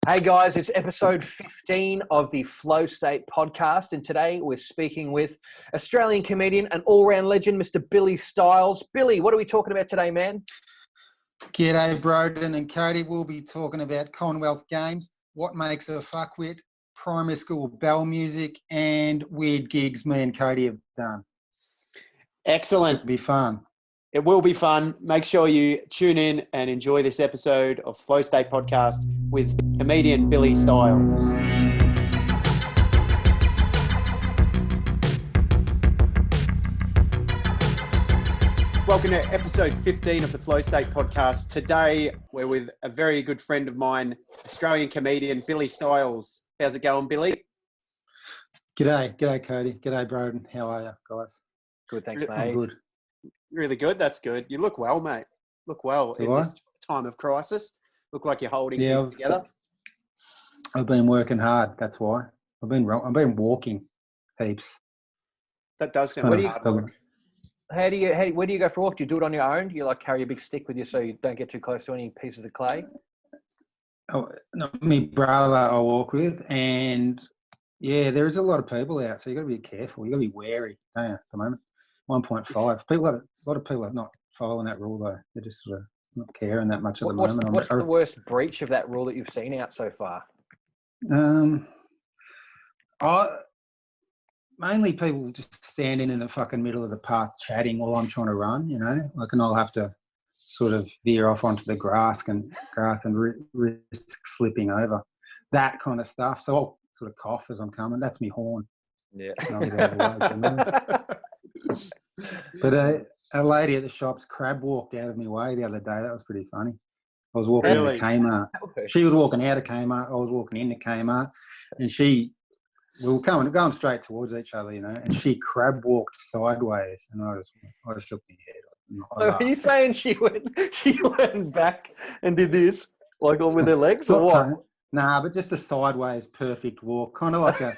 Hey guys, it's episode 15 of the Flow State podcast, and today we're speaking with Australian comedian and all-round legend, Mr. Billy Stiles. Billy, what are we talking about today, man? G'day, Broden and Cody. We'll be talking about Commonwealth Games, what makes a fuckwit, primary school bell music, and weird gigs me and Cody have done. Excellent. It'll be fun. It will be fun. Make sure you tune in and enjoy this episode of Flow State Podcast with comedian Billy Stiles. Welcome to episode 15 of the Flow State Podcast. Today, we're with a very good friend of mine, Australian comedian Billy Stiles. How's it going, Billy? G'day Cody. G'day, Broden. How are you, guys? Good, thanks, mate. I'm good. Really good. That's good. You look well, mate. Look well in this time of crisis. Look like you're holding things together. I've been working hard. That's why. I've been walking heaps. That does sound like hard work. Where do you go for a walk? Do you do it on your own? Do you like carry a big stick with you so you don't get too close to any pieces of clay? Oh, no, my brother I walk with, and yeah, there's a lot of people out, so you got to be careful. You got to be wary, don't you, at the moment? 1.5. A lot of people are not following that rule though. They're just sort of not caring that much at the moment. What's the worst breach of that rule that you've seen out so far? Mainly people just standing in the fucking middle of the path chatting while I'm trying to run, you know, like, and I'll have to sort of veer off onto the grass and risk slipping over, that kind of stuff. So I'll sort of cough as I'm coming. That's me horn. Yeah. But a lady at the shops crab walked out of my way the other day. That was pretty funny. I was walking into Kmart. She was walking out of Kmart. I was walking into Kmart, and we were going straight towards each other, you know. And she crab walked sideways, and I just shook my head. So are you saying she went back and did this like all with her legs, or what? Nah, but just a sideways perfect walk, kind of like a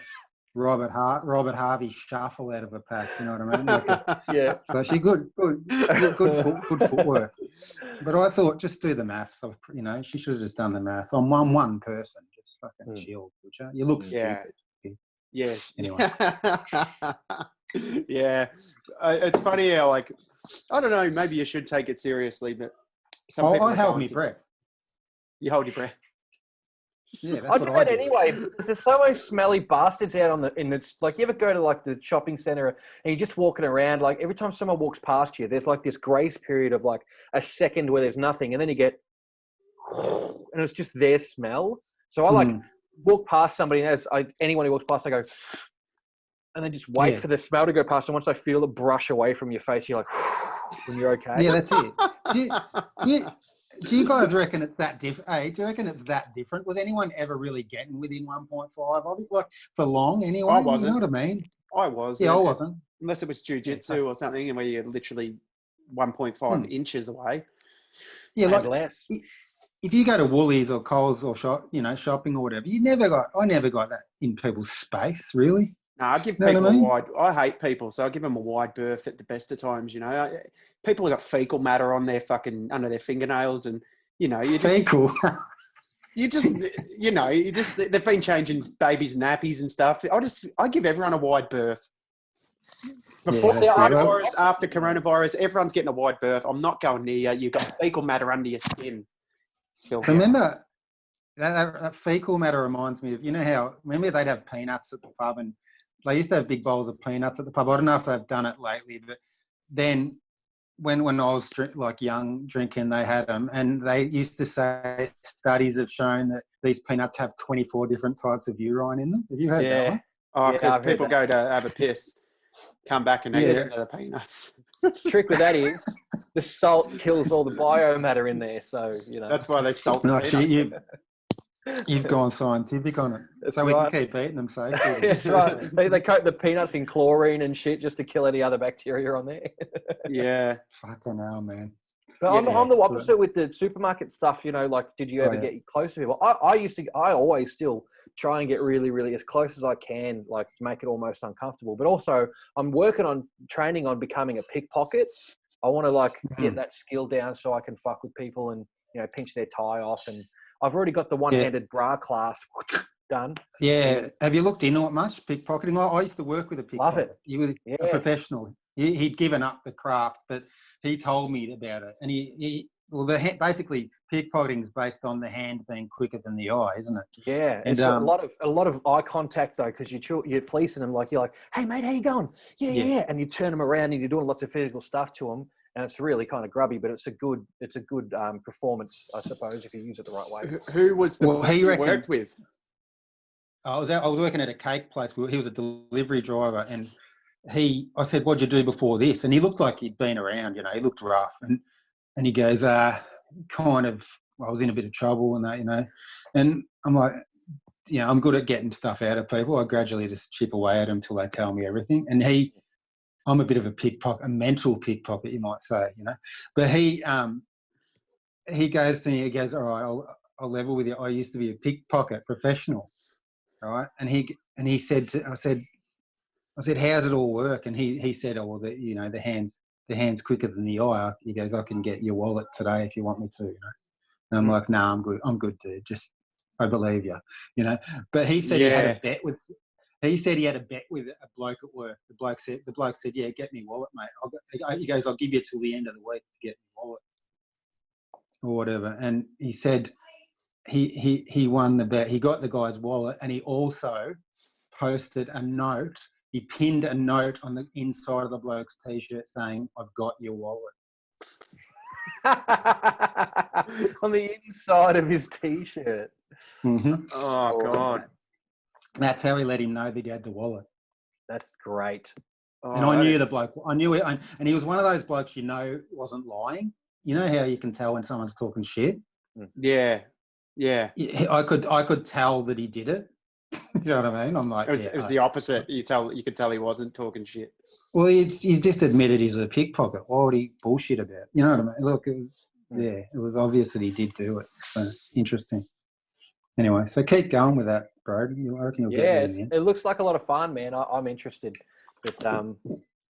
Robert Harvey shuffle out of a pack, you know what I mean? Yeah. So she good footwork. But I thought, just do the maths. You know, she should have just done the math. I'm one person. Just fucking chill, would you? You look stupid. Yes. Anyway. Yeah. It's funny how, like, I don't know, maybe you should take it seriously, but I held my breath. You hold your breath. Yeah, I do that anyway because there's so many smelly bastards out like, you ever go to like the shopping centre and you're just walking around, like every time someone walks past you, there's like this grace period of like a second where there's nothing, and then you get, and it's just their smell. So I like walk past somebody, and anyone who walks past, I go, and then just wait for the smell to go past, and once I feel it brush away from your face, you're like, and you're okay. Yeah, that's it. Do you guys reckon it's that different? Hey, do you reckon it's that different? Was anyone ever really getting within 1.5 of it, like for long anyway? I wasn't. You know what I mean? I was. Yeah, I wasn't. Unless it was jiu-jitsu or something, where you're literally 1.5 inches away. Yeah, like less. If you go to Woolies or Coles or shopping or whatever, I never got that in people's space, really. No, I give people a wide. I hate people, so I give them a wide berth at the best of times. You know, people have got fecal matter on their fucking under their fingernails, and you know, you just fecal. They've been changing babies' nappies and stuff. I give everyone a wide berth. Before coronavirus, after coronavirus, everyone's getting a wide berth. I'm not going near you. You've got fecal matter under your skin. Remember that fecal matter reminds me of, you know how, remember they'd have peanuts at the pub, and they used to have big bowls of peanuts at the pub. I don't know if they've done it lately, but then when I was young drinking, they had them, and they used to say studies have shown that these peanuts have 24 different types of urine in them. Have you heard that one? Oh, because people go to have a piss, come back and they get the peanuts. The trick with that is the salt kills all the biomatter in there, so you know. That's why they salt. No, you've gone scientific on it. That's so right. We can keep eating them safely. That's right. They coat the peanuts in chlorine and shit just to kill any other bacteria on there. Yeah. Fucking hell, man. But I'm the opposite with the supermarket stuff, you know, like, did you ever get close to people? I always still try and get really, really as close as I can, like to make it almost uncomfortable. But also I'm training on becoming a pickpocket. I want to like get that skill down so I can fuck with people and, you know, pinch their tie off. And I've already got the one-handed bra clasp done. Yeah. Have you looked into it much, pickpocketing? I used to work with a pickpocket. Love it. He was a professional. He'd given up the craft, but he told me about it. And basically pickpocketing is based on the hand being quicker than the eye, isn't it? Yeah, and it's a lot of eye contact though, because you're fleecing them, like you're like, "Hey mate, how you going?" Yeah, and you turn them around and you're doing lots of physical stuff to them, and it's really kind of grubby, but it's a good performance, I suppose, if you use it the right way. Who was the bloke you worked with? I was working at a cake place. He was a delivery driver, and I said, "What'd you do before this?" And he looked like he'd been around, he looked rough, and he goes, kind of, I was in a bit of trouble and that, and I'm like, I'm good at getting stuff out of people. I gradually just chip away at them till they tell me everything. And I'm a bit of a pickpocket, a mental pickpocket, you might say, but he goes to me, he goes, "All right, I'll level with you. I used to be a pickpocket professional." Right. And he said, I said, "How's it all work?" And he said, "Oh, well, the hand's quicker than the eye." He goes, "I can get your wallet today if you want me to." And I'm like, "Nah, I'm good, dude. Just, I believe you." But he said he had a bet with. He said he had a bet with a bloke at work. The bloke said, "Yeah, get me wallet, mate." He goes, "I'll give you till the end of the week to get me wallet or whatever." And he said he won the bet. He got the guy's wallet, and he also posted a note. He pinned a note on the inside of the bloke's t-shirt saying, "I've got your wallet." On the inside of his t-shirt. Mm-hmm. Oh God. That's how he let him know that he had the wallet. That's great. And I knew the bloke. I knew it, and he was one of those blokes wasn't lying. You know how you can tell when someone's talking shit? Yeah. I could tell that he did it. You know what I mean? I'm like, it was the opposite. You could tell he wasn't talking shit. Well, he's just admitted he's a pickpocket. Why would he bullshit about it? You know what I mean? Look, it was obvious that he did do it. So, interesting. Anyway, so keep going with that, bro. I reckon you'll get there. It looks like a lot of fun, man. I'm interested. But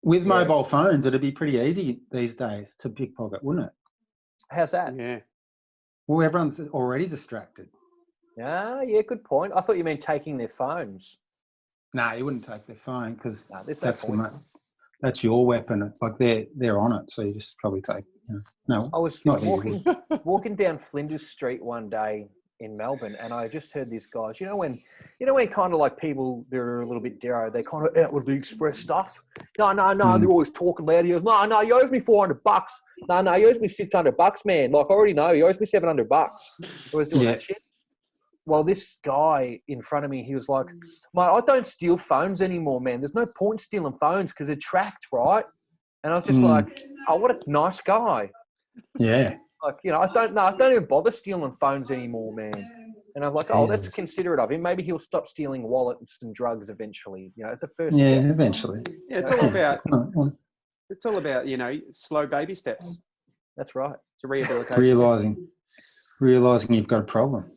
with mobile phones, it'd be pretty easy these days to pickpocket, wouldn't it? How's that? Yeah. Well, everyone's already distracted. Yeah, good point. I thought you meant taking their phones. No, you wouldn't take their phone because that's your weapon. It's like they're on it, so you just probably take. No, I was walking down Flinders Street one day in Melbourne, and I just heard these guys. You know when kind of like people they're a little bit dero, they kind of outwardly express stuff. No, they're always talking loud. He goes, no, you owes me $400. No, you owes me $600, man. Like I already know, you owes me $700. I was doing that shit. Well, this guy in front of me, he was like, "Mate, I don't steal phones anymore, man. There's no point stealing phones because they're tracked, right?" And I was just like, "Oh, what a nice guy." Yeah. Like, I don't even bother stealing phones anymore, man. And I'm like, "Oh, that's considerate of him. Maybe he'll stop stealing wallets and drugs eventually." At the first step. Yeah, eventually. Yeah, it's all about, slow baby steps. That's right. It's a rehabilitation. Realizing you've got a problem.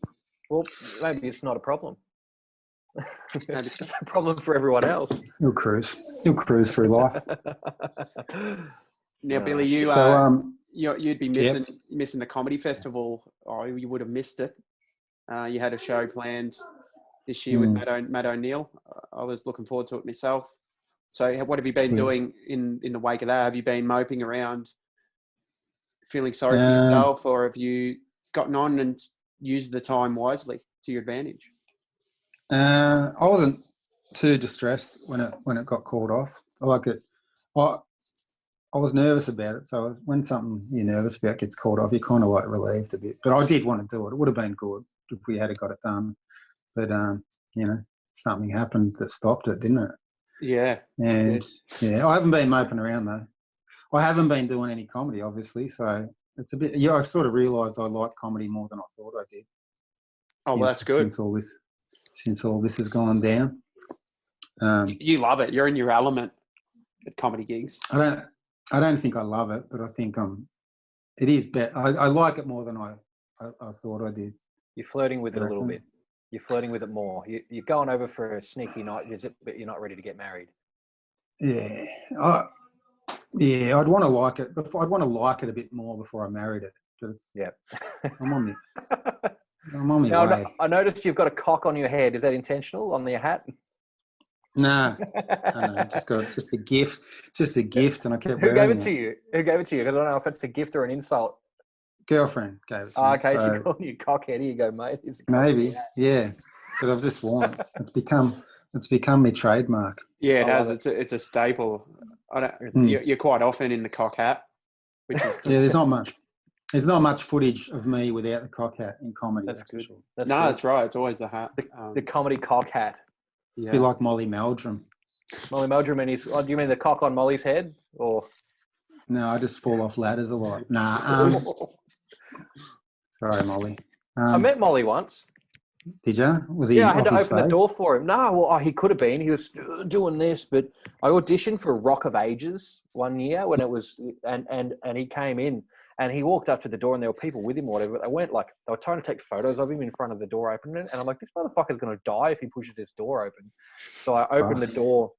Well, maybe it's not a problem. It's a problem for everyone else. You'll cruise through life. Now, Billy, you'd be missing the comedy festival. Oh, you would have missed it. You had a show planned this year with Matt O'Neill. I was looking forward to it myself. So, what have you been doing in the wake of that? Have you been moping around, feeling sorry for yourself, or have you gotten on and used the time wisely to your advantage? I wasn't too distressed when it got called off. I like it. I was nervous about it. So when something you're nervous about gets called off, you're kind of like relieved a bit. But I did want to do it. It would have been good if we had got it done. But something happened that stopped it, didn't it? Yeah. And I haven't been moping around though. I haven't been doing any comedy, obviously. So it's a bit. Yeah, I sort of realised I liked comedy more than I thought I did. Oh, well, that's good. Since all this has gone down. You love it. You're in your element at comedy gigs. I don't think I love it, but I think it is better. I like it more than I thought I did. You're flirting with it a little bit. You're flirting with it more. You're going over for a sneaky night visit, but you're not ready to get married. Yeah. I'd want to like it. I'd want to like it a bit more before I married it. But I'm on I'm on my Now, way. I noticed you've got a cock on your head. Is that intentional on your hat? Nah, I know. Just a gift, and I kept Who gave wearing it to it. you? Who gave it to you? 'Cause I don't know if it's a gift or an insult. Girlfriend gave it to Oh, me. okay, she So called you cockhead. Here you go, mate. Here's a cock on your maybe, hat. yeah. But I've just worn it. It's become my trademark. Yeah, it I has. love It's a staple. I don't. Mm. You're quite often in the cock hat, which is Yeah, there's not much. There's not much footage of me without the cock hat in comedy. That's For good. sure. That's no, good. that's right. It's always the hat. The comedy cock hat. Yeah. Be like Molly Meldrum. Molly Meldrum and his. Oh, do you mean the cock on Molly's head? Or No, I just fall off ladders a lot. Nah, sorry, Molly. I met Molly once. Did you? Was he Yeah, I had off to his open the face? door for him. No, well, he could have been. He was doing this, but I auditioned for Rock of Ages one year when it was, and he came in and he walked up to the door and there were people with him or whatever. But they weren't like, they were trying to take photos of him in front of the door opening, and I'm like, this motherfucker's going to die if he pushes this door open. So I opened the door.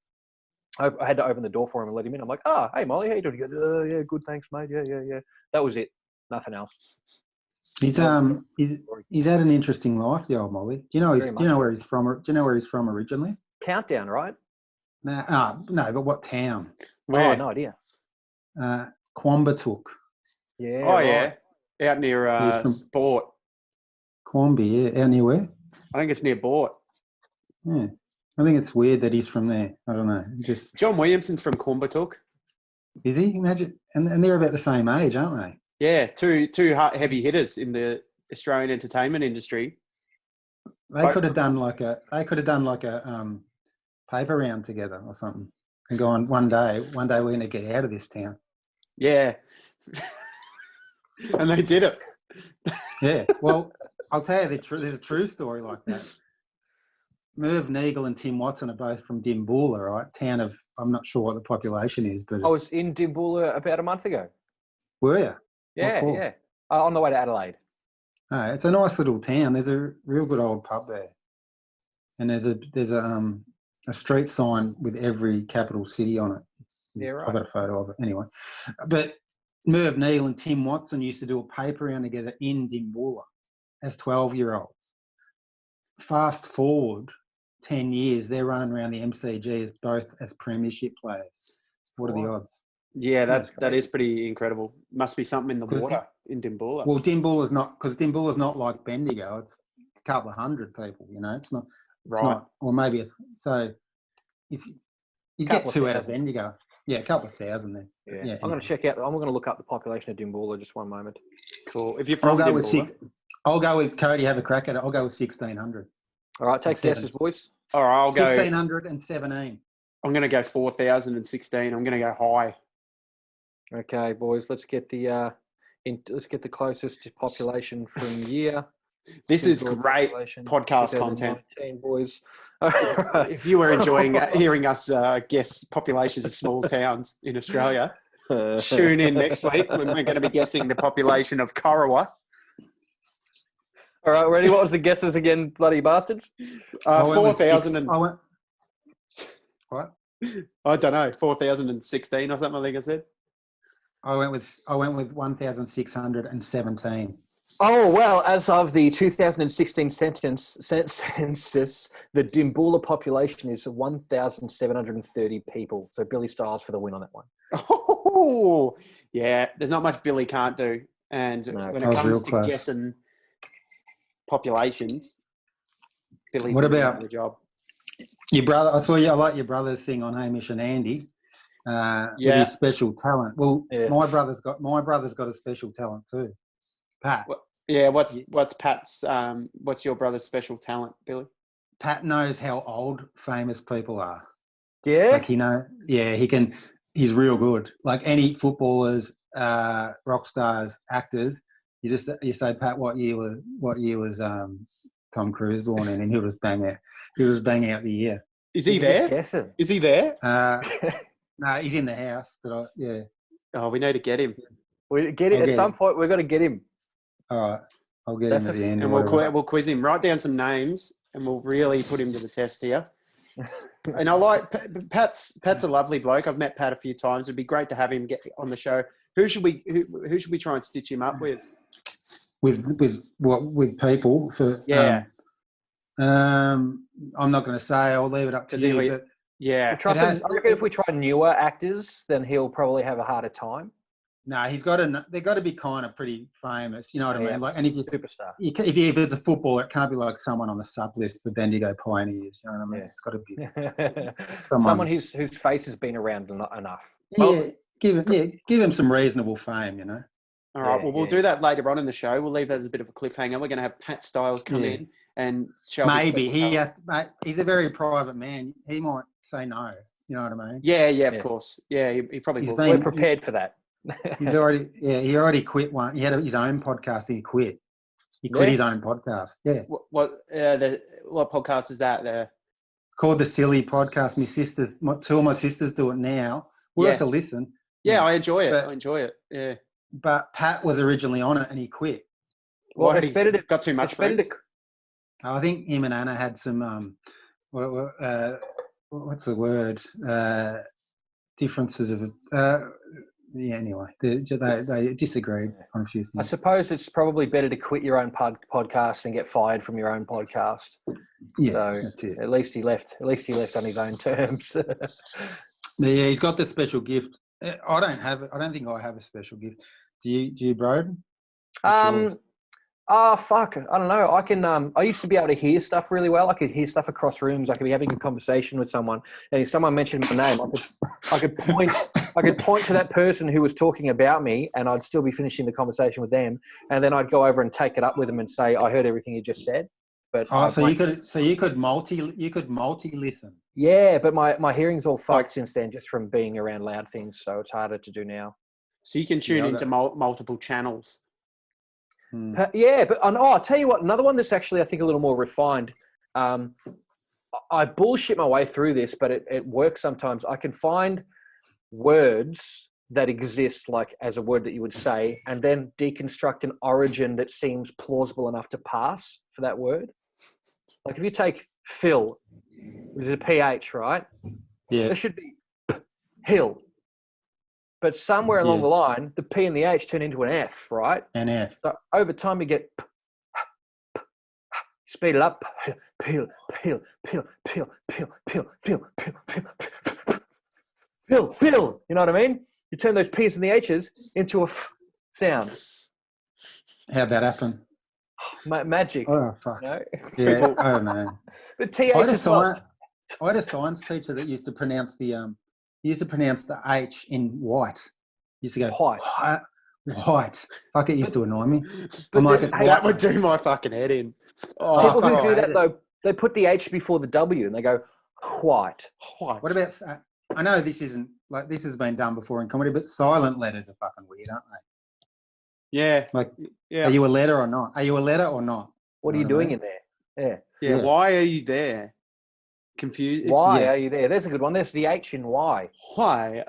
I had to open the door for him and let him in. I'm like, oh, hey, Molly, how you doing? He goes, yeah, good, thanks, mate. Yeah. That was it. Nothing else. He's had an interesting life, the old Molly. Do you know where he's from? Do you know where he's from originally? Countdown, right? No, but what town? Where? Oh, no idea. Quambatook. Yeah. Oh, right. yeah. Out near Sport. Quamby, yeah. Out near where? I think it's near Bort. Yeah. I think it's weird that he's from there. I don't know. Just John Williamson's from Quambatook. is he? Imagine, and they're about the same age, aren't they? Yeah, two heavy hitters in the Australian entertainment industry. They could have done like a paper round together or something, and go on one day we're going to get out of this town. Yeah, and they did it. Yeah. Well, I'll tell you there's a true story like that. Merv Neagle and Tim Watson are both from Dimboola, right? Town of, I'm not sure what the population is, but I was in Dimboola about a month ago. were you? Yeah. On the way to Adelaide. Oh, it's a nice little town. There's a real good old pub there, and there's a street sign with every capital city on it. Right. I've got a photo of it anyway. But Merv Neal and Tim Watson used to do a paper round together in Dimboola as 12-year-olds. Fast forward 10 years, they're running around the MCG both as premiership players. What are the odds? Yeah, that is pretty incredible. Must be something in the water in Dimboola. Well, Dimboola's not like Bendigo. It's a couple of hundred people. It's not. It's not, or maybe so. If you get two out of Bendigo, yeah, a couple of thousand then. Yeah. I'm going to check out. I'm going to look up the population of Dimboola. Just one moment. Cool. If you're from Dimboola, I'll go with Cody. Have a crack at it. I'll go with 1,600. All right, take guesses, boys. All right, I'll go 1,617. I'm going to go 4,016. I'm going to go high. Okay, boys. Let's get the closest population from year. This is great podcast content, boys. If you were enjoying hearing us guess populations of small towns in Australia, tune in next week when we're going to be guessing the population of Corowa. All right, ready? What was the guesses again, bloody bastards? 4,000 and... What? I don't know, 4,016 or something, I think I said. I went with 1,617. Oh, well, as of the 2016 census, the Dimboola population is 1,730 people. So Billy Stiles for the win on that one. Oh, yeah. There's not much Billy can't do. And when it comes to guessing populations, Billy's doing the job. Your brother? I saw you. I like your brother's thing on Hamish and Andy. With his special talent. Well, yes. my brother's got a special talent too. Pat. What's Pat's? What's your brother's special talent, Billy? Pat knows how old famous people are. Yeah. Like he can. He's real good. Like any footballers, rock stars, actors. You say, Pat, what year was Tom Cruise born in? And he was bang out the year. Is he there? Is he there? No, he's in the house, but yeah. Oh, we need to get him. We get it at some point. We've got to get him. All right, I'll get him at the end. And we'll quiz him. Write down some names, and we'll really put him to the test here. And I like Pat's a lovely bloke. I've met Pat a few times. It'd be great to have him get on the show. Who should we try and stitch him up with? with people for I'm not going to say. I'll leave it up to you. But yeah, I reckon if we try newer actors, then he'll probably have a harder time. No, they've got to be kind of pretty famous. You know what I mean? Like, and if superstar, if it's a footballer, it can't be like someone on the sub list for Bendigo Pioneers. You know what I mean? It's got to be someone whose face has been around enough. Yeah, give him some reasonable fame. You know. All right. Well, we'll do that later on in the show. We'll leave that as a bit of a cliffhanger. We're going to have Pat Stiles come in and show. Maybe he's a very private man. He might say no. You know what I mean? Yeah, of course. Yeah, he probably will. We're prepared for that. He already quit one. He had his own podcast. He quit. He quit his own podcast. Yeah. What podcast is that? It's called The Silly Podcast. Two of my sisters do it now. Worth a listen. Yeah, I enjoy it. Yeah. But Pat was originally on it and he quit. Well, he got too much for it. I think him and Anna had some what's the word? Differences of anyway, they disagreed on a few things. I suppose it's probably better to quit your own podcast and get fired from your own podcast. Yeah, so that's it. At least he left on his own terms. Yeah, he's got the special gift. I don't have it. I don't think I have a special gift. Do you, Broden? Fuck. I don't know. I can. I used to be able to hear stuff really well. I could hear stuff across rooms. I could be having a conversation with someone, and if someone mentioned my name, I could point to that person who was talking about me, and I'd still be finishing the conversation with them, and then I'd go over and take it up with them and say, "I heard everything you just said." But you could multi listen. Yeah, but my hearing's all fucked since then, just from being around loud things. So it's harder to do now. So you can tune into multiple channels. Yeah, but I'll tell you what, another one that's actually, I think, a little more refined. I bullshit my way through this, but it works sometimes. I can find words that exist like as a word that you would say, and then deconstruct an origin that seems plausible enough to pass for that word. Like if you take Phil, which is a PH, right? Yeah. There should be hill. But somewhere along the line, the P and the H turn into an F, right? An F. So over time, you get speed it up. Peel. You know what I mean? You turn those P's and the H's into a F sound. How'd that happen? Magic. Oh, fuck. You know? Yeah, I don't know. But TH is not. I had a science teacher that used to pronounce the H in white. He used to go white. Fuck, it used to annoy me. That would do my fucking head in. People who do that though, they put the H before the W and they go white. What about? I know this isn't like this has been done before in comedy, but silent letters are fucking weird, aren't they? Yeah. Are you a letter or not? Are you a letter or not? What are you doing in there? Yeah. Why are you there? Confused. Why are you there? There's a good one. There's the H in Y. Why?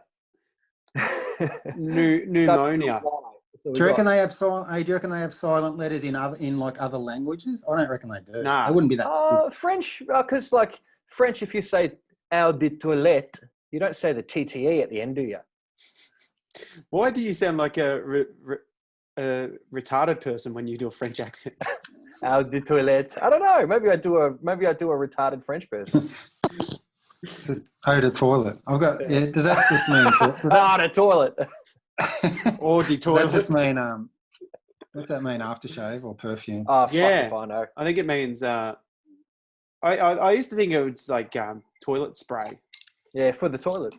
Pneumonia. Do you reckon they have silent letters in other languages? I don't reckon they do. Nah. They wouldn't be that stupid. French, because like French, if you say "eau de toilette," you don't say the TTE at the end, do you? Why do you sound like a retarded person when you do a French accent? Eau de toilette. I don't know. Maybe I do a retarded French person. Eau de toilet. I've got. Yeah, does that just mean? The toilet. Or the toilet. Does that just mean what's that mean? Aftershave or perfume? Oh, fuck if I know. I think it means. I used to think it was like toilet spray. Yeah, for the toilet.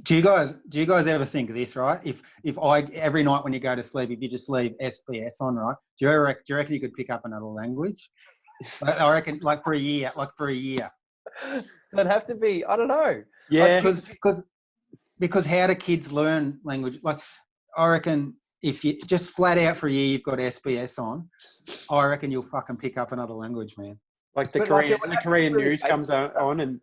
Do you guys ever think of this, right? If I every night when you go to sleep, if you just leave SBS on, right? Do you reckon you could pick up another language? I reckon, like for a year. That'd have to be. I don't know. Yeah, because how do kids learn language? Like, I reckon if you just flat out for a year, you've got SBS on. I reckon you'll fucking pick up another language, man. Like the Korean news comes on, and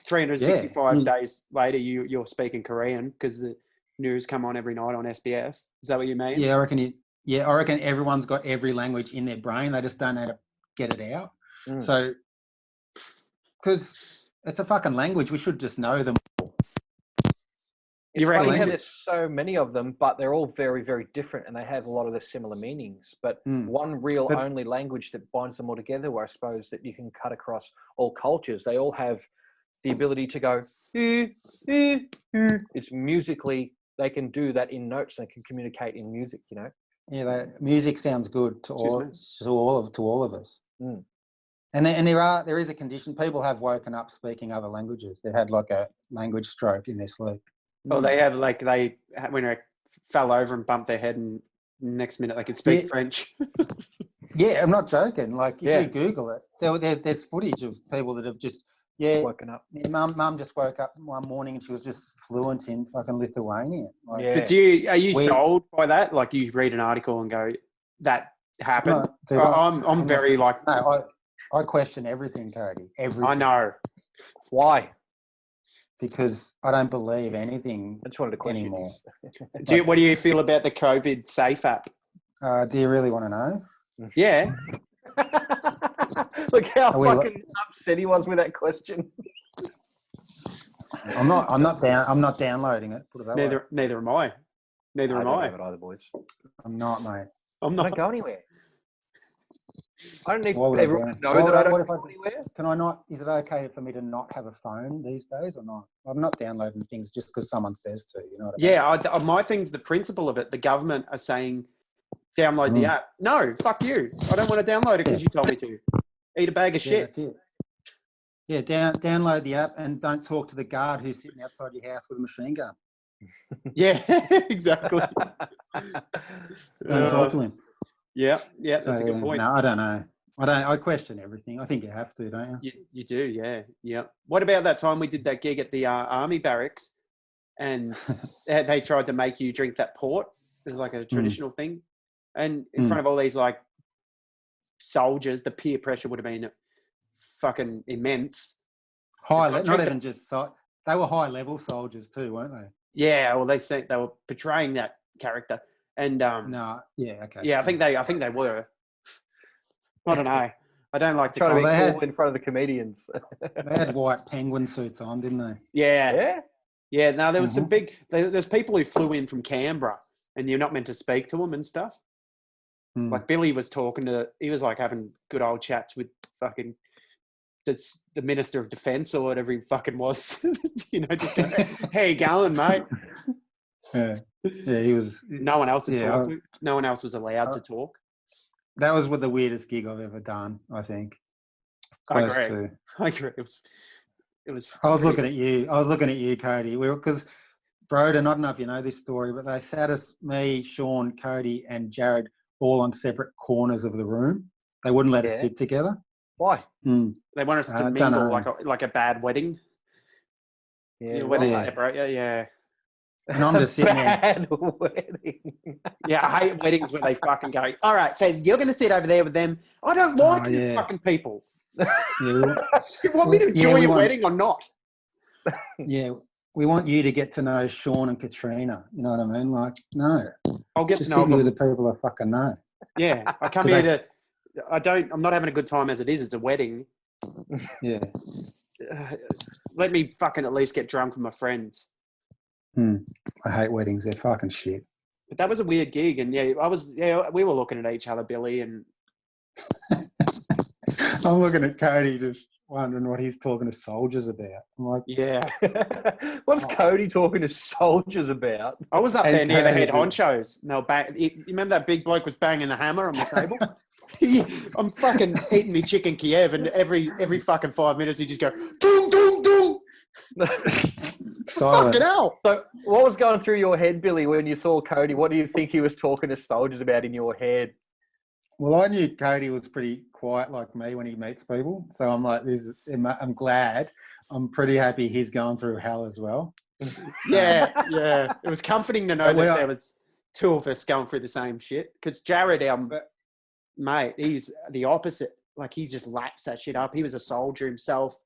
365 days later, you're speaking Korean because the news come on every night on SBS. Is that what you mean? Yeah, I reckon everyone's got every language in their brain. They just don't know how to get it out. So, because it's a fucking language, we should just know them all. It's reckon funny how language? there's so many of them, but they're all very, very different, and they have a lot of the similar meanings. But one real But- only language that binds them all together, where I suppose that you can cut across all cultures. They all have the ability to go. It's musically, they can do that in notes, and they can communicate in music. You know. Yeah, music sounds good to all of us. Mm. And there is a condition. People have woken up speaking other languages. They've had like a language stroke in their sleep. Well, they have when they fell over and bumped their head, and next minute they could speak French. Yeah, I'm not joking. Like if Yeah. you Google it, there's footage of people that have just woken up. Yeah, mum just woke up one morning and she was just fluent in fucking Lithuanian. Like, Yeah. But are you sold by that? Like you read an article and go, that happened. Dude, I'm very like. No, I question everything, Cody. Everything. I know. Why? Because I don't believe anything I just wanted to question anymore. What do you feel about the COVID Safe app? Do you really want to know? Yeah. Look how Are we fucking upset he was with that question. I'm not downloading it. Put it that way. Neither am I. Neither I am don't I. have it either, boys. I'm not, mate. I'm I not. don't go anywhere. I don't need Why would I everyone to go? know that I don't What if go anywhere. Can I not? Is it okay for me to not have a phone these days or not? I'm not downloading things just because someone says to. You know what I mean? Yeah, my thing's the principle of it. The government are saying, download the app. No, fuck you. I don't want to download it because you told me to. Eat a bag of shit. That's it. Yeah, download the app and don't talk to the guard who's sitting outside your house with a machine gun. Yeah, exactly. Don't talk to him. Yeah, that's a good point. No, I don't know. I question everything. I think you have to, don't you? You do, yeah. What about that time we did that gig at the army barracks, and they tried to make you drink that port? It was like a traditional thing, and in front of all these like soldiers, the peer pressure would have been fucking immense. Not even just they were high level soldiers too, weren't they? Yeah, well, they were portraying that character, and no, yeah, okay, yeah, I think they were. I don't know. I don't like to try to be they cool in front of the comedians. They had white penguin suits on, didn't they? Yeah. No, there was some big. There's people who flew in from Canberra, and you're not meant to speak to them and stuff. Like Billy was he was like having good old chats with fucking the Minister of Defence or whatever he fucking was. You know, just going, how you going, mate? Yeah, he was. No one else had talked. No one else was allowed to talk. That was the weirdest gig I've ever done, I think. I agree. It was. I was looking at you, Cody. Because Broden, I don't know if you know this story, but they sat us, me, Sean, Cody, and Jared all on separate corners of the room. They wouldn't let us sit together. Why? They want us to mingle like a bad wedding. Yeah, where they separate. Yeah. And I'm just sitting there. Bad wedding. Yeah, I hate weddings where they fucking go, all right, so you're going to sit over there with them. I don't like you fucking people. You want me to enjoy your wedding or not? Yeah, we want you to get to know Sean and Katrina. You know what I mean? Like, no. I'll get to know them with the people I fucking know. Yeah, I come here to... I'm not having a good time as it is. It's a wedding. Yeah. Let me fucking at least get drunk with my friends. I hate weddings. They're fucking shit. But that was a weird gig, and we were looking at each other, Billy, and I'm looking at Cody, just wondering what he's talking to soldiers about. I'm like, yeah. What's Cody talking to soldiers about? I was up there near the head honchos. No, you remember that big bloke was banging the hammer on the table? I'm fucking eating me chicken Kiev, and every fucking 5 minutes he just go, doom, doom, doom. Fucking hell. So what was going through your head, Billy, when you saw Cody? What do you think he was talking to soldiers about in your head? Well, I knew Cody was pretty quiet like me when he meets people. So I'm like, I'm glad. I'm pretty happy he's going through hell as well. Yeah. It was comforting to know that there was two of us going through the same shit. Because Jared, mate, he's the opposite. Like, he just laps that shit up. He was a soldier himself.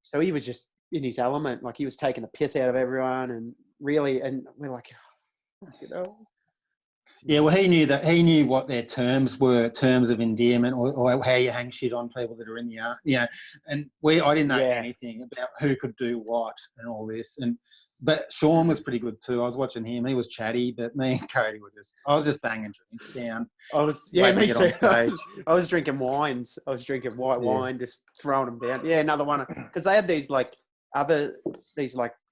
So he was just in his element. Like, he was taking the piss out of everyone, and we're like, you know. Yeah, well, he knew what their terms were, terms of endearment, or how you hang shit on people that are in the art, you know. And I didn't know anything about who could do what and all this. And But Sean was pretty good too. I was watching him. He was chatty, but me and Cody I was just banging drinks down. Me get too. on stage. I was drinking wines. I was drinking white wine, just throwing them down. Yeah, another one. Because they had these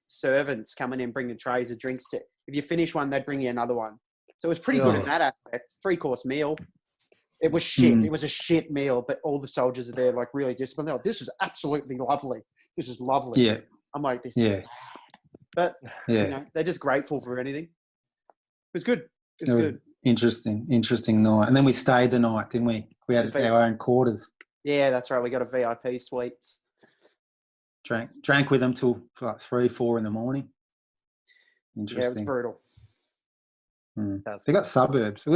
servants coming in, bringing trays of drinks to. If you finish one, they'd bring you another one. So it was pretty good in that aspect. 3-course meal. It was shit. It was a shit meal, but all the soldiers are there, like really disciplined. They're like, this is absolutely lovely. This is lovely. Yeah. I'm like, this is bad. But they're just grateful for anything. It was good. It was good. Interesting night. And then we stayed the night, didn't we? We had our own quarters. Yeah, that's right. We got a VIP suites. Drank with them till like 3-4 in the morning. Interesting. Yeah, it was brutal. They got suburbs.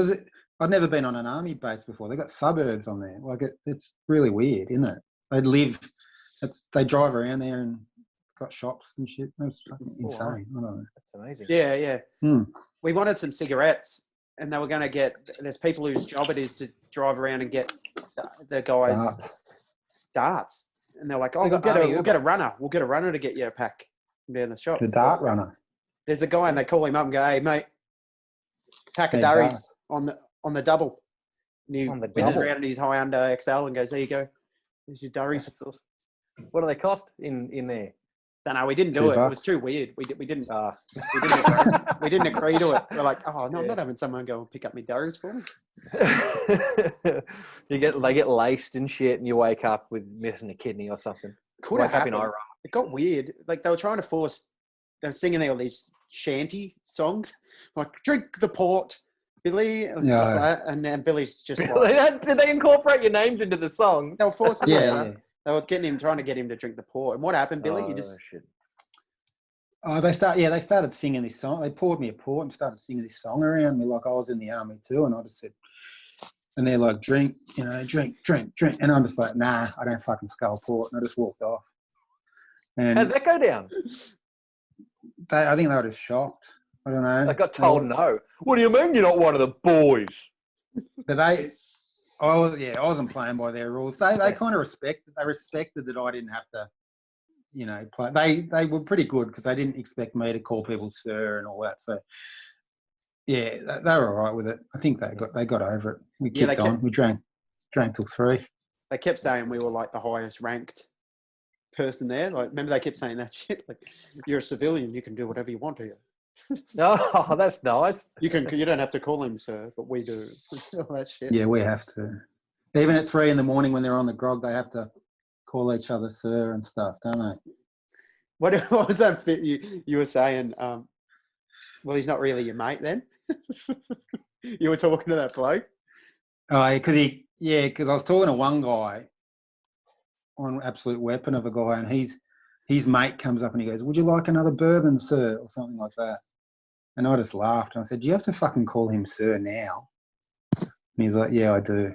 I'd never been on an army base before. They got suburbs on there. Like it's really weird, isn't it? They drive around there and got shops and shit. That's fucking insane. Wow. I don't know. That's amazing. Yeah. We wanted some cigarettes, and they were going to get. There's people whose job it is to drive around and get the guys darts. And they're like, "Oh, we'll get a runner. We'll get a runner to get you a pack from down the shop." The dart runner. There's a guy, and they call him up and go, "Hey, mate, pack of durries on the double." And he whizzes around in his Hyundai XL and goes, "There you go. There's your durries." Awesome. What do they cost in there? Don't know. We didn't do it. It was too weird. We didn't. We didn't agree to it. We're like, oh no, I'm not having someone go and pick up my durries for me. They get laced and shit, and you wake up with missing a kidney or something. Could have happened. It got weird. Like they were trying to force. They were singing all these shanty songs, like "Drink the Port, Billy" and stuff like that. And then Billy's just like, did they incorporate your names into the songs? They were forcing They were trying to get him to drink the port. And what happened, Billy? They started singing this song. They poured me a port and started singing this song around me like I was in the army too. And I just said, and they're like, drink. And I'm just like, nah, I don't fucking scull port. And I just walked off. And how'd that go down? I think they were just shocked. I don't know. They got told no. What do you mean you're not one of the boys? But I wasn't playing by their rules. They kind of respected that I didn't have to, play. They were pretty good because they didn't expect me to call people sir and all that. So yeah, they were all right with it. I think they got over it. We kept on. We drank till 3. They kept saying we were like the highest ranked person there. Like, remember they kept saying that shit. Like, you're a civilian, you can do whatever you want here. Oh, that's nice. You don't have to call him sir, but we do. All that shit. Yeah, we have to. Even at 3 a.m. when they're on the grog, they have to call each other sir and stuff, don't they? What was that bit you were saying? Well, he's not really your mate then. You were talking to that bloke. Oh, because I was talking to one guy on absolute weapon of a guy, and his mate comes up and he goes, "Would you like another bourbon, sir?" or something like that. And I just laughed and I said, "Do you have to fucking call him sir now?" And he's like, "Yeah, I do."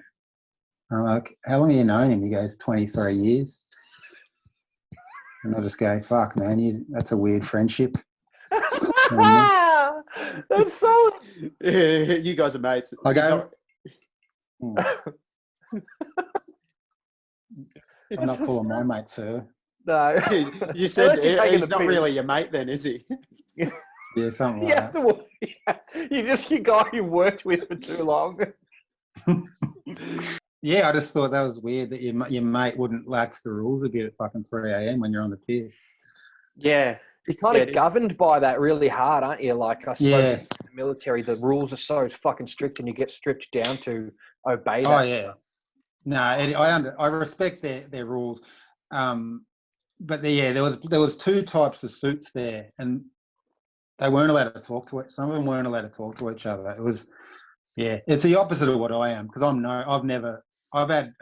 I'm like, "How long have you known him?" He goes, 23 years. And I just go, "Fuck, man, that's a weird friendship." That's solid. You guys are mates. I go, I'm not calling my mate sir. No. You said he's not really your mate then, is he? Yeah, something like that. You're just your guy you worked with for too long. Yeah, I just thought that was weird that your mate wouldn't lax the rules a bit at fucking 3 a.m. when you're on the piss. Yeah. You're kind of governed by that really hard, aren't you? Like, I suppose in the military, the rules are so fucking strict and you get stripped down to obey that stuff. No, I respect their rules. But there was 2 types of suits there, and they weren't allowed to talk to it. Some of them weren't allowed to talk to each other. It was, it's the opposite of what I am, because I've had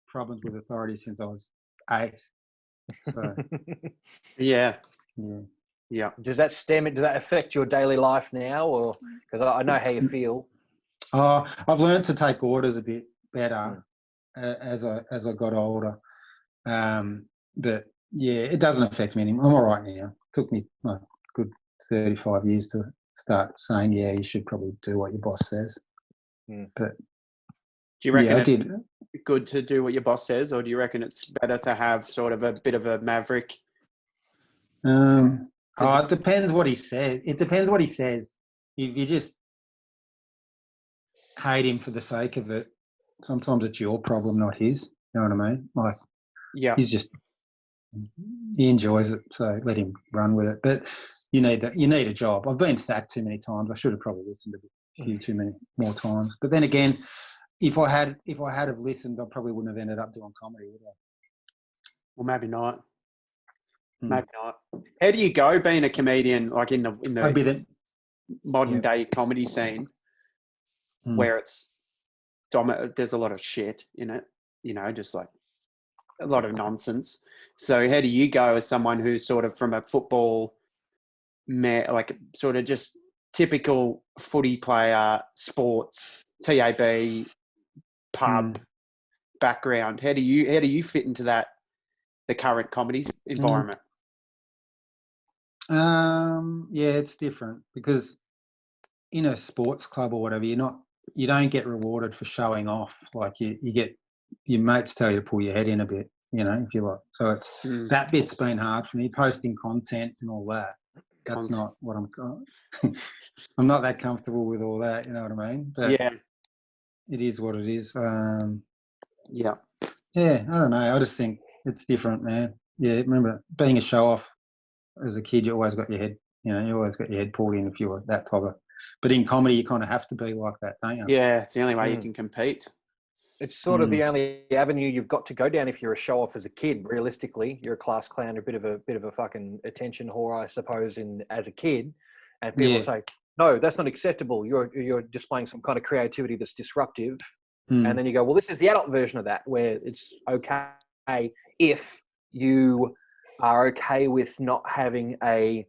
problems with authority since I was 8. So Yeah. Does that affect your daily life now, or because I know how you feel? I've learned to take orders a bit better as I got older. But yeah, it doesn't affect me anymore. I'm all right now. It took me a good 35 years to start saying, yeah, you should probably do what your boss says. But do you reckon it's good to do what your boss says, or do you reckon it's better to have sort of a bit of a maverick? Oh, it depends what he says. It depends what he says. If you just hate him for the sake of it, sometimes it's your problem, not his. You know what I mean? Like, Yeah. he enjoys it, so let him run with it. But you need a job. I've been sacked too many times. I should have probably listened a few too many more times. But then again, if I had have listened, I probably wouldn't have ended up doing comedy, would I? Well, maybe not. Maybe not. How do you go being a comedian, like in the modern day comedy scene, where it's there's a lot of shit in it, just like a lot of nonsense. So how do you go as someone who's sort of from a football, like sort of just typical footy player, sports, TAB, pub background? How do you fit into the current comedy environment? Yeah, it's different because in a sports club or whatever, you don't get rewarded for showing off. Like you get your mates tell you to pull your head in a bit, if you like. So it's that bit's been hard for me, posting content and all that. That's not what I'm not that comfortable with all that, you know what I mean? But it is what it is. Yeah, I don't know. I just think it's different, man. Yeah, remember being a show off as a kid, you always got your head, you always got your head pulled in if you were that type of. But in comedy, you kind of have to be like that, don't you? Yeah, it's the only way you can compete. It's sort of the only avenue you've got to go down if you're a show off as a kid. Realistically, you're a class clown, a bit of a fucking attention whore, I suppose, as a kid. And people say, "No, that's not acceptable. You're displaying some kind of creativity that's disruptive." And then you go, "Well, this is the adult version of that, where it's okay if you are okay with not having a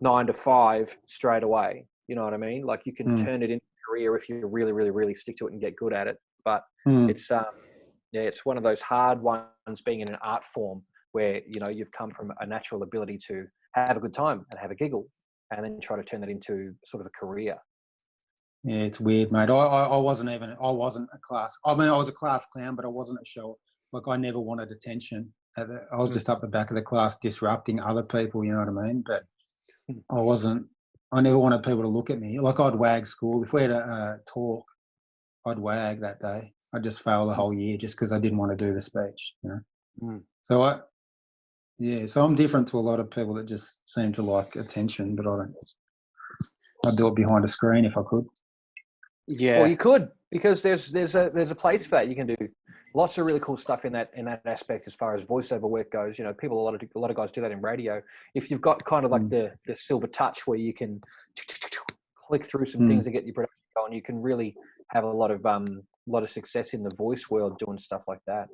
9 to 5 straight away." You know what I mean? Like you can turn it into a career if you really, really, really stick to it and get good at it. But it's one of those hard ones being in an art form where, you've come from a natural ability to have a good time and have a giggle and then try to turn that into sort of a career. Yeah, it's weird, mate. I wasn't a class. I mean, I was a class clown, but I wasn't a show. Like I never wanted attention. I was just up the back of the class disrupting other people, you know what I mean? But I never wanted people to look at me. Like I'd wag school. If we had a talk, I'd wag that day. I'd just fail the whole year just because I didn't want to do the speech, So so I'm different to a lot of people that just seem to like attention, but I don't. I'd do it behind a screen if I could. Yeah. Well, you could, because there's a place for that. You can do lots of really cool stuff in that aspect as far as voiceover work goes. A lot of guys do that in radio. If you've got kind of like the silver touch where you can click through some things to get your production going, you can really have a lot of success in the voice world doing stuff like that.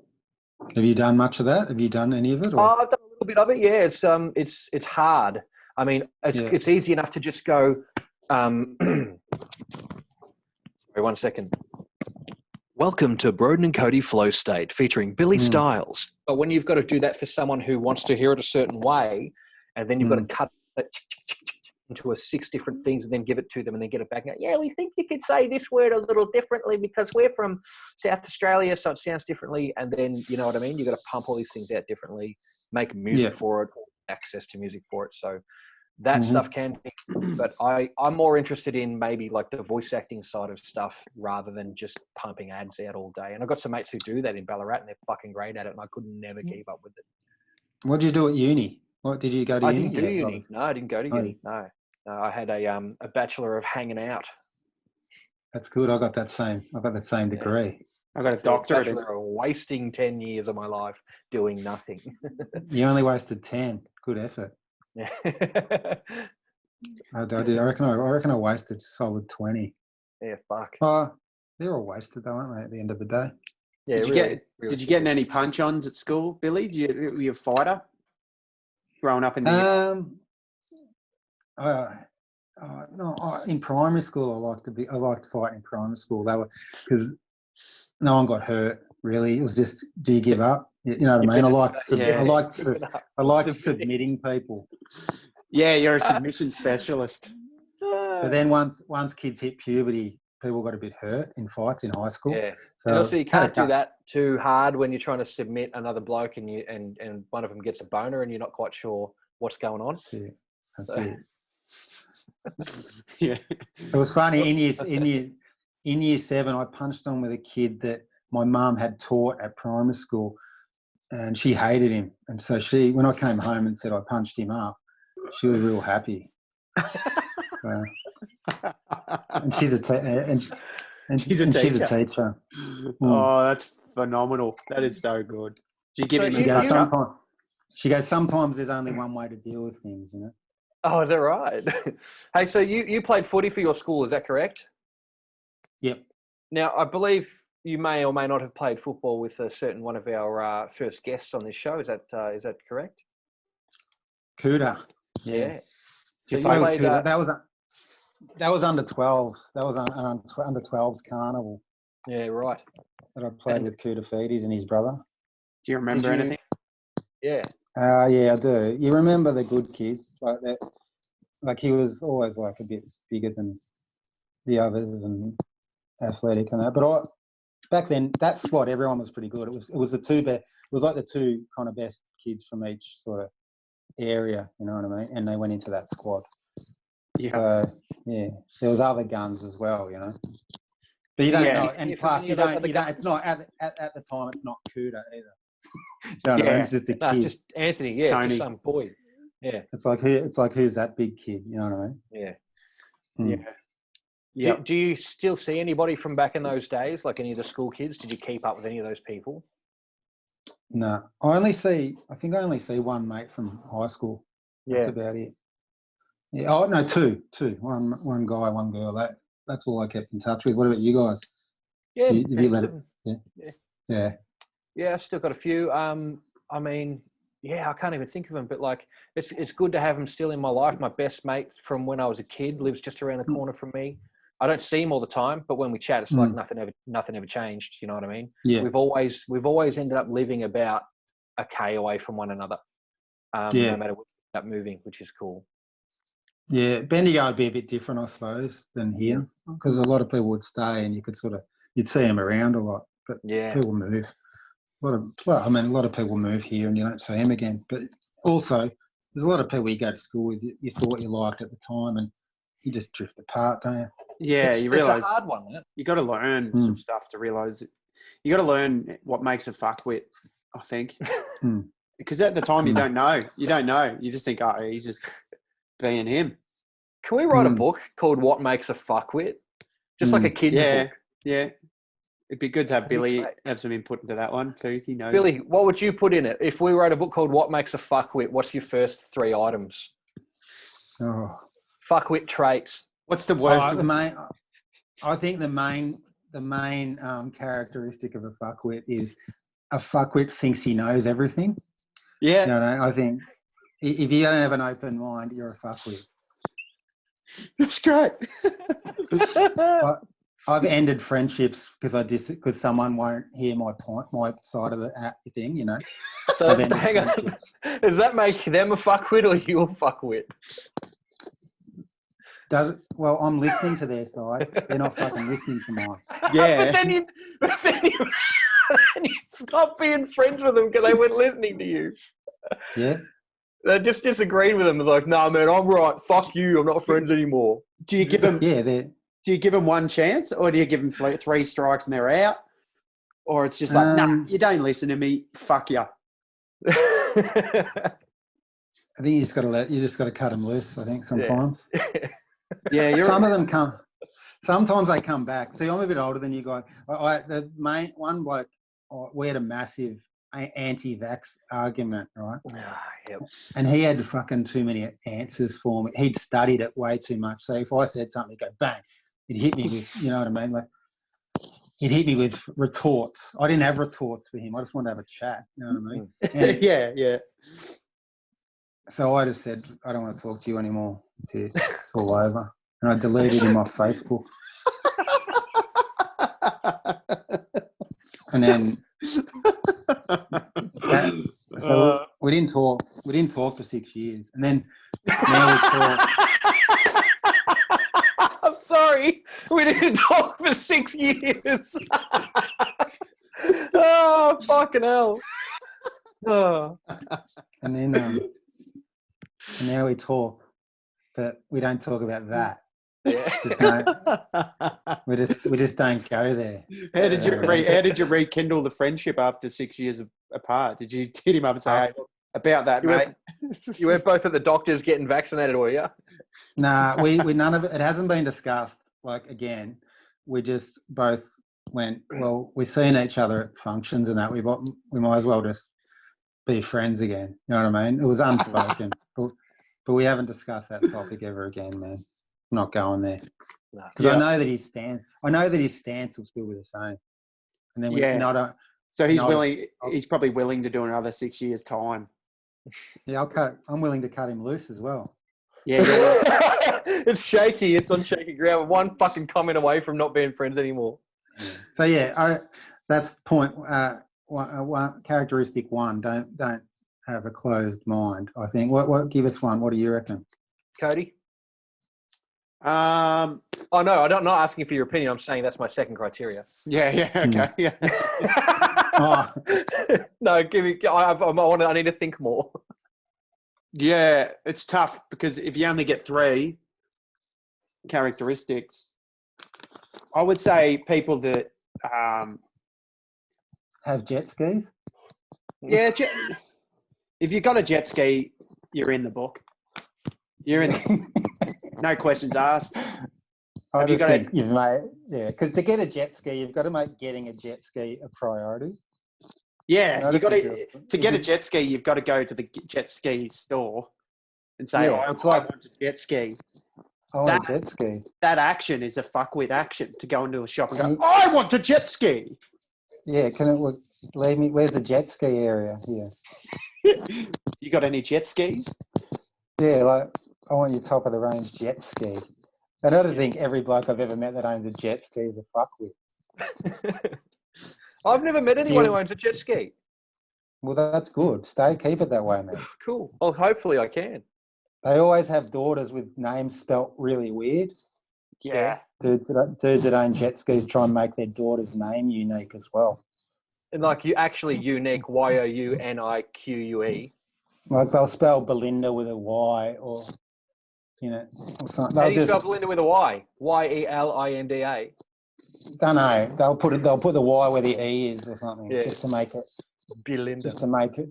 Have you done much of that? Have you done any of it? Or? I've done a little bit of it. Yeah, it's hard. I mean, it's easy enough to just go. Sorry, 1 second. Welcome to Broden and Cody Flow State, featuring Billy Stiles. But when you've got to do that for someone who wants to hear it a certain way, and then you've got to cut it into 6 different things and then give it to them and then get it back. And go, yeah, we think you could say this word a little differently because we're from South Australia, so it sounds differently. And then, you know what I mean? You've got to pump all these things out differently, make music for it, access to music for it. So that stuff can be, but I'm more interested in maybe like the voice acting side of stuff rather than just pumping ads out all day. And I've got some mates who do that in Ballarat and they're fucking great at it, and I could never keep up with it. What did you do at uni? What did you go to uni? I didn't do uni. No, I didn't go to uni. No, I had a bachelor of hanging out. That's good. I got that same degree. I got a doctorate. Bachelor of wasting 10 years of my life doing nothing. You only wasted 10. Good effort. Yeah. I did. I reckon I wasted solid 20. Yeah, fuck. They're all wasted though, aren't they? At the end of the day. Yeah. Did you get any punch-ons at school, Billy? Were you a fighter growing up in the? No. In primary school, I liked fighting in primary school. They were because no one got hurt. Really, it was just, do you give up? You know what I mean? I liked submitting people. Yeah, you're a submission specialist. But then once kids hit puberty, people got a bit hurt in fights in high school. Yeah. So and also you can't do that too hard when you're trying to submit another bloke and one of them gets a boner and you're not quite sure what's going on. Yeah. That's it. Yeah. It was funny in year 7. I punched on with a kid that my mum had taught at primary school, and she hated him. And so when I came home and said I punched him up, she was real happy. And she's a She's a teacher. Mm. Oh, that's phenomenal. That is so good. Did you give him a touch-up? She goes, sometimes there's only one way to deal with things, you know. Oh, is that right? Hey, so you played footy for your school, is that correct? Yep. Now, I believe you may or may not have played football with a certain one of our first guests on this show. Is that correct? Kuda. Yeah. So you played played. That was under 12s. That was under 12s carnival. Yeah, right. That I played with Kuda Feedies and his brother. Do you remember anything? Yeah. Yeah, I do. You remember the good kids like that? Like he was always like a bit bigger than the others and athletic and that. But back then, that squad, everyone was pretty good. It was the two best. It was like the two kind of best kids from each sort of area. You know what I mean? And they went into that squad. Yeah. So yeah, there was other guns as well. You know. But you don't know, and plus you don't. It's not at the time. It's not Kuda either. You know what I mean? It's just a kid. It's just Anthony. Yeah, Tony. just some boy. Yeah. It's like who's that big kid? You know what I mean? Yeah. Mm. Yeah. Do you still see anybody from back in those days, like any of the school kids? Did you keep up with any of those people? No, I only see one mate from high school. That's about it. Yeah. Oh no, two. One guy, one girl. That's all I kept in touch with. What about you guys? Yeah. Have you let it? Yeah. Yeah, I've still got a few. I mean, yeah, I can't even think of them, but like, it's good to have them still in my life. My best mate from when I was a kid lives just around the corner from me. I don't see him all the time, but when we chat, it's like nothing ever changed. You know what I mean? Yeah. We've always ended up living about a K away from one another. No matter what we end up moving, which is cool. Yeah, Bendigo would be a bit different, I suppose, than here, because a lot of people would stay and you'd see them around a lot, but people move. A lot of people move here and you don't see them again. But also, there's a lot of people you go to school with you thought you liked at the time, and you just drift apart, don't you? Yeah, you realise it's a hard one, isn't it? You got to learn some stuff to realise. You got to learn what makes a fuckwit, I think, because at the time you don't know. You don't know. You just think, oh, he's just being him. Can we write a book called "What Makes a Fuckwit"? Just like a kid's book. Yeah. It'd be good to have Billy have some input into that one too. He knows. Billy, what would you put in it? If we wrote a book called What Makes a Fuckwit, what's your first 3 items? Oh. Fuckwit traits. What's the worst? I think the main characteristic of a fuckwit is a fuckwit thinks he knows everything. Yeah. You know, I think if you don't have an open mind, you're a fuckwit. That's great. I've ended friendships because someone won't hear my side of the thing, you know. So hang on, does that make them a fuckwit or you a fuckwit? Well, I'm listening to their side. They're not fucking listening to mine. Yeah. but then you stop being friends with them because they weren't listening to you. Yeah. They just disagreed with them. They're like, nah, man, I'm right. Fuck you. I'm not friends anymore. Do you give them? Yeah, do you give them one chance, or do you give them 3 strikes and they're out? Or it's just like, nah, you don't listen to me. Fuck you. I think you just got to cut them loose. I think sometimes. Yeah, some of them come. Sometimes they come back. See, I'm a bit older than you guys. The main one bloke, we had a massive anti-vax argument, right? Yep. And he had fucking too many answers for me. He'd studied it way too much. So if I said something, he'd go bang. It hit me with, you know what I mean? Like, it hit me with retorts. I didn't have retorts for him. I just wanted to have a chat. You know what I mean? And yeah. so I just said, I don't want to talk to you anymore. It's all over. And I deleted him off Facebook. And then we didn't talk. We didn't talk for 6 years. And then now we talk. I'm sorry. We didn't talk for 6 years. Oh, fucking hell. Oh. And then and now we talk. but we don't talk about that. Yeah. Just no, we just don't go there. How did you rekindle the friendship after 6 years apart? Did you hit him up and say, hey, about that, mate? You were both at the doctors getting vaccinated, were you? Nah, we none of it hasn't been discussed. Like, again, we just both went, well, we've seen each other at functions and that. We might as well just be friends again. You know what I mean? It was unspoken. but we haven't discussed that topic ever again, man. I'm not going there. Because I know that his stance will still be the same. And then so he's willing. He's probably willing to do another 6 years' time. Yeah, I'm willing to cut him loose as well. Yeah, it's shaky. It's on shaky ground. One fucking comment away from not being friends anymore. So that's point one. Characteristic one. Don't have a closed mind. I think. What? Give us one. What do you reckon, Cody? Oh no, I'm not asking for your opinion. I'm saying that's my second criteria. Yeah. Okay. Yeah. Oh. No, give me. I need to think more. Yeah, it's tough because if you only get 3 characteristics, I would say people that have jet skis. Yeah, if you've got a jet ski, you're in the book. You're in. No questions asked. Because to get a jet ski, you've got to make getting a jet ski a priority. Yeah, to get a jet ski, you've got to go to the jet ski store and say, I want a jet ski. I want a jet ski. That action is a fuckwit action to go into a shop and go, I want a jet ski. Yeah, leave me, where's the jet ski area here? You got any jet skis? Yeah, like, I want your top of the range jet ski. I don't think every bloke I've ever met that owns a jet ski is a fuckwit. I've never met anyone who owns a jet ski. Well, that's good. Keep it that way, man. Cool. Well, hopefully I can. They always have daughters with names spelt really weird. Yeah. Dudes that own jet skis try and make their daughter's name unique as well. And like you actually unique, YOUNIQUE. Like they'll spell Belinda with a Y or something. How do you spell Belinda with a Y? YELINDA. Don't know. They'll put the Y where the E is or something, just to make it. Belinda. Just to make it.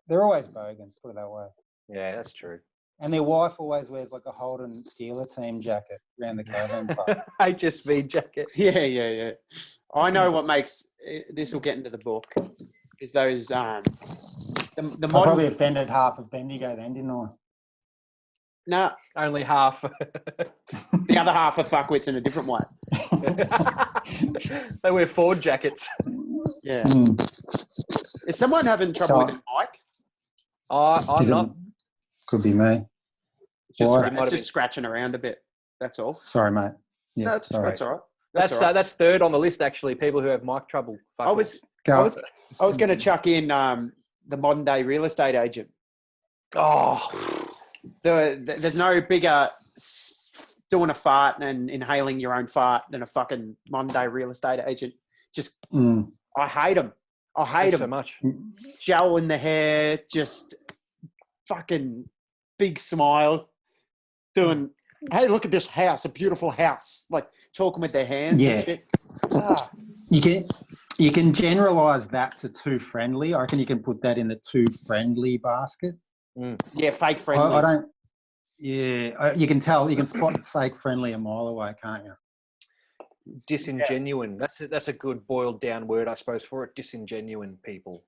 They're always bogans, put it that way. Yeah, that's true. And their wife always wears like a Holden dealer team jacket around the caravan park. HSV jacket. Yeah. I know what makes this will get into the book is those the modern. I probably offended half of Bendigo then, didn't I? No, only half. The other half are fuckwits in a different way. They wear Ford jackets. Yeah. Is someone having trouble with a mic? I'm not. Could be me. It's just scratching around a bit. That's all. Sorry, mate. Yeah, no, that's all right. That's third on the list, actually. People who have mic trouble. I was going to chuck in the modern day real estate agent. Oh, there's no bigger doing a fart and inhaling your own fart than a fucking modern day real estate agent. Just I hate them. I hate them so much. Gel in the hair, just fucking big smile, doing. Hey, look at this house, a beautiful house. Like talking with their hands. Yeah. And shit. You can generalize that to too friendly. I reckon you can put that in the too friendly basket. Yeah, fake friendly. I don't. Yeah, you can tell. You can spot fake friendly a mile away, can't you? Disingenuine. That's a good boiled down word, I suppose, for it. Disingenuine people.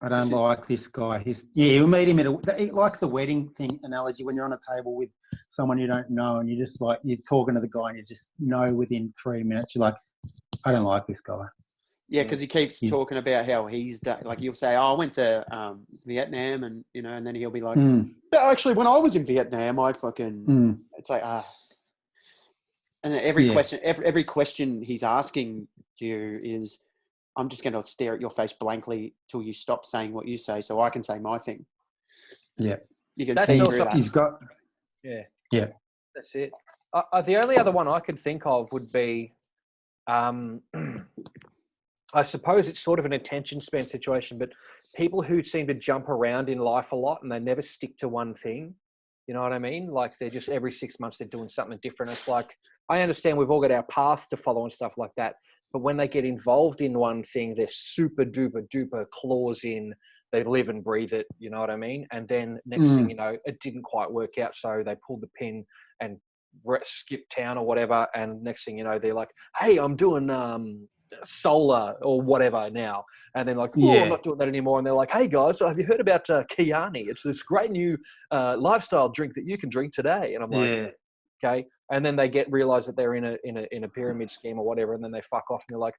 I don't like this guy. You'll meet him like the wedding thing analogy when you're on a table with someone you don't know and you're talking to the guy and you just know within 3 minutes, you're like, I don't like this guy. Yeah, because he keeps talking about how he's done, like you'll say, I went to Vietnam and, and then he'll be like, actually, when I was in Vietnam, I fucking, it's like, And every question he's asking you is, I'm just going to stare at your face blankly till you stop saying what you say so I can say my thing. Yeah. You can see through that. He's got... Yeah. Yeah. That's it. The only other one I could think of would be, I suppose it's sort of an attention span situation, but people who seem to jump around in life a lot and they never stick to one thing. You know what I mean? Like they're just every 6 months they're doing something different. It's like, I understand we've all got our path to follow and stuff like that. But when they get involved in one thing, they're super duper duper claws in. They live and breathe it. You know what I mean? And then next thing you know, it didn't quite work out. So they pulled the pin and skipped town or whatever. And next thing you know, they're like, hey, I'm doing solar or whatever now. And then like, oh, I'm not doing that anymore. And they're like, hey guys, have you heard about Kiani? It's this great new lifestyle drink that you can drink today. And I'm like, okay. And then they realize that they're in a pyramid scheme or whatever. And then they fuck off and they're like,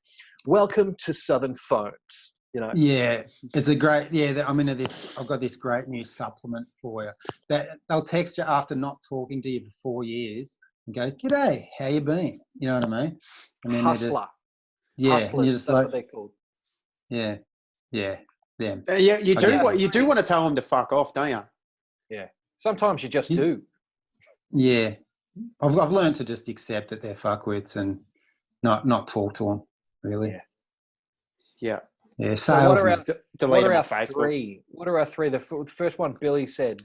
welcome to Southern Phones. You know? Yeah, it's a great. Yeah, I'm into this. I've got this great new supplement for you. That they'll text you after not talking to you for 4 years and go, "G'day, how you been?" You know what I mean? And then Hustler. Hustlers, and that's what they're called. Yeah. You do want to tell them to fuck off, don't you? Yeah. Sometimes you just do. Yeah, I've learned to just accept that they're fuckwits and not talk to them really. Yeah. Yeah. So what are our Facebook. three? What are our three? The first one Billy said.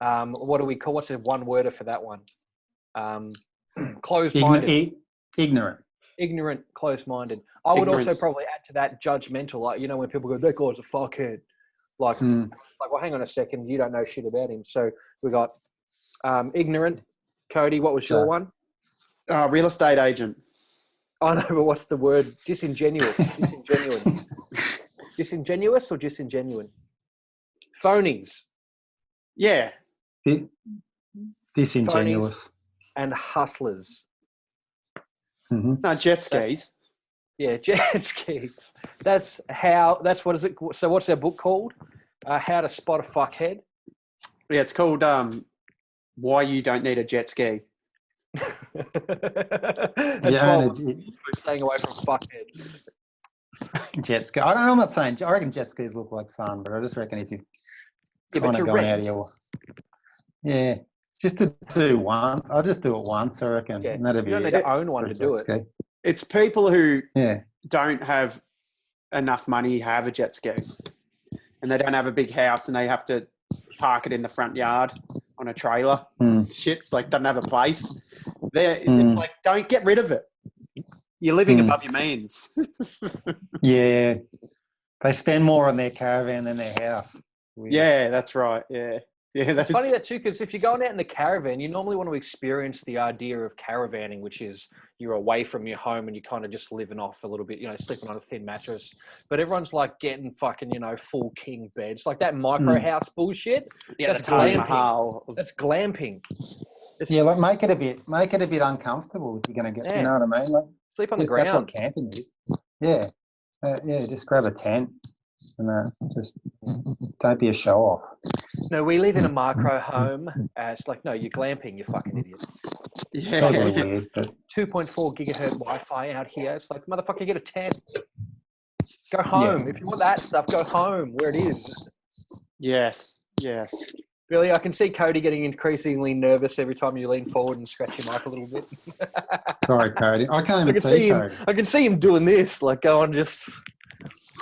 What do we call? What's the one worder for that one? Closed-minded. Ignorant, closed-minded. I would also probably add to that judgmental. Like, you know, when people go, that guy's a fuckhead. Like, well, hang on a second. You don't know shit about him. So we got ignorant. Cody, what was your one? Real estate agent. I know, but what's the word? Disingenuous. Disingenuine. Disingenuous or disingenuine? Phonies. Yeah. Disingenuous. Phonies and hustlers. Mm-hmm. No, jet skis. Jet skis. That's what is it? So what's our book called? How to Spot a Fuckhead. Yeah, it's called Why You Don't Need a Jet Ski. Staying away from fuckheads. Jet ski. I don't know. I'm not saying. I reckon jet skis look like fun, but I just reckon if you kind of going out of your just to do once. I'll just do it once. I reckon. Yeah. That'd be you don't need to own one to do it. Ski. It's people who don't have enough money have a jet ski, and they don't have a big house, and they have to park it in the front yard on a trailer. Shit's like doesn't have a place. They're like, don't get rid of it. You're living above your means. Yeah, they spend more on their caravan than their house. Weird. Yeah, that's right. Yeah. It's funny that too, because if you're going out in the caravan, you normally want to experience the idea of caravanning, which is you're away from your home and you're kind of just living off a little bit, you know, sleeping on a thin mattress. But everyone's like getting fucking, you know, full king beds, like that micro house bullshit. Yeah, that's glamping. That's glamping. Like make it a bit uncomfortable if you're going to get. You know what I mean? Like sleep on the ground. That's what camping is. Yeah, just grab a tent. And just don't be a show off. No, we live in a micro home. It's like, no, you're glamping, you fucking idiot. Yeah. Weird, but 2.4 gigahertz Wi-Fi out here. It's like, motherfucker, get a tent. Go home. Yeah. If you want that stuff, go home where it is. Yes. Really, I can see Cody getting increasingly nervous every time you lean forward and scratch your mic a little bit. Sorry, Cody. I can't even see Cody. I can see him doing this, like going just...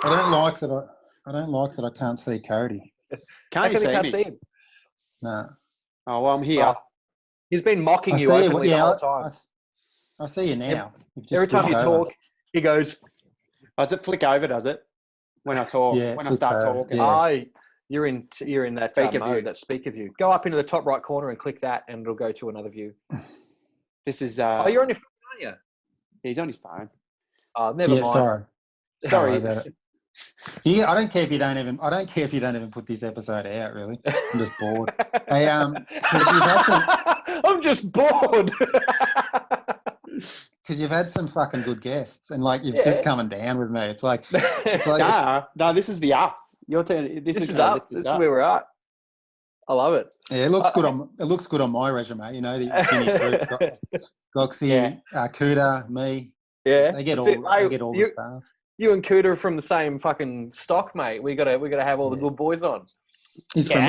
I don't like that I can't see Cody. Can't you see me? See him? No. Oh, well, I'm here. He's been mocking you openly the whole time. I see you now. Every time you talk, he goes... Does it flick over, does it? When I talk, when I start talking. Yeah. You're in that mode, that speaker view. Go up into the top right corner and click that, and it'll go to another view. This is... you're on your phone, aren't you? He's on his phone. Oh, never mind. Sorry about it. Yeah, I don't care if you don't even put this episode out. Really, I'm just bored. Hey, I'm just bored because you've had some fucking good guests, and like you've just coming down with me. It's like no, this is the up. Your turn. This is up. This is where we're at. I love it. Yeah, it looks good on my resume. You know, the Goxie, Kuda, me. Yeah, they get all the stars. You and Cooter are from the same fucking stock, mate. We gotta have all the good boys on. He's from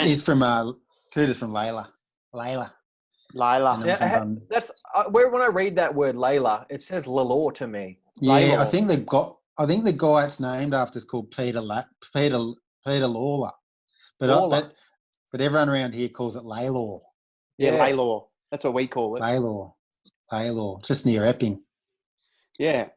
Cooter's from Layla. Yeah, that's when I read that word Layla, it says Lalore to me. Yeah, Layla. I think the guy it's named after is called Peter Lawler, but everyone around here calls it Laylor. Yeah, Laylor. That's what we call it. Laylor, just near Epping. Yeah.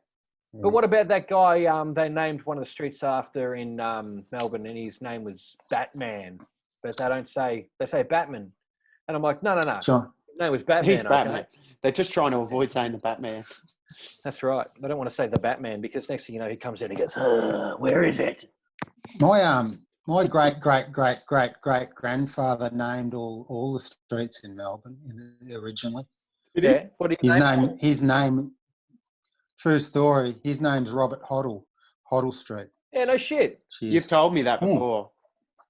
But what about that guy they named one of the streets after in Melbourne, and his name was Batman. But they say Batman. And I'm like, no. John. His name was Batman. He's Batman. They're just trying to avoid saying the Batman. That's right. They don't want to say the Batman because next thing you know, he comes in and goes, where is it? My great grandfather named all the streets in Melbourne originally. Yeah. What do you His name. True story. His name's Robert Hoddle Street. Yeah, no shit. Cheers. You've told me that before.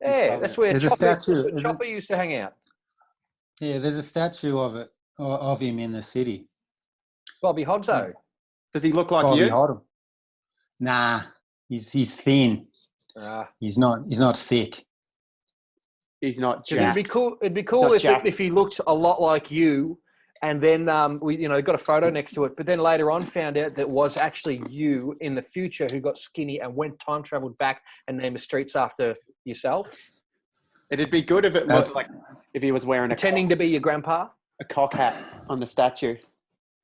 Yeah, that's where Chopper used to hang out. Yeah, there's a statue of him in the city. Bobby Hodso. Yeah. Does he look like Bobby you? Hoddle. Nah, he's thin. He's not thick. He's not jacked. It'd be cool if he looked a lot like you, and then we got a photo next to it. But then later on, found out that it was actually you in the future who got skinny and went time traveled back and named the streets after yourself. It'd be good if it looked like if he was wearing pretending to be your grandpa, a cock hat on the statue.